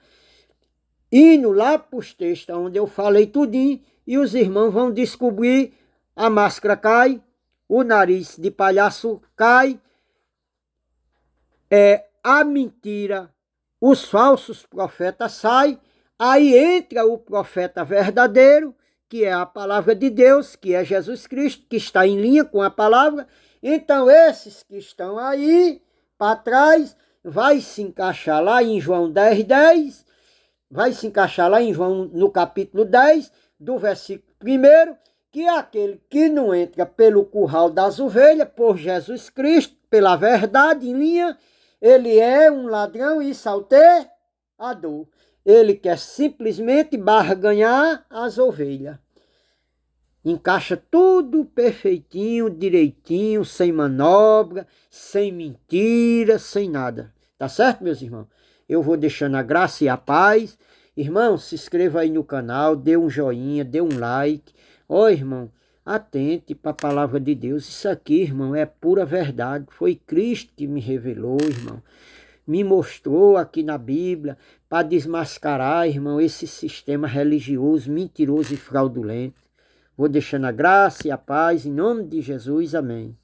indo lá para os textos onde eu falei tudinho, e os irmãos vão descobrir, a máscara cai, o nariz de palhaço cai, a mentira, os falsos profetas saem, aí entra o profeta verdadeiro, que é a palavra de Deus, que é Jesus Cristo, que está em linha com a palavra. Então esses que estão aí para trás, vai se encaixar lá em João 10:10, vai se encaixar lá em João no capítulo 10, do versículo 1, que é aquele que não entra pelo curral das ovelhas, por Jesus Cristo, pela verdade em linha, ele é um ladrão e salteador. Ele quer simplesmente barganhar as ovelhas. Encaixa tudo perfeitinho, direitinho, sem manobra, sem mentira, sem nada. Tá certo, meus irmãos? Eu vou deixando a graça e a paz. Irmão, se inscreva aí no canal, dê um joinha, dê um like. Ó, irmão, atente para a palavra de Deus. Isso aqui, irmão, é pura verdade. Foi Cristo que me revelou, irmão. Me mostrou aqui na Bíblia para desmascarar, irmão, esse sistema religioso, mentiroso e fraudulento. Vou deixando a graça e a paz em nome de Jesus. Amém.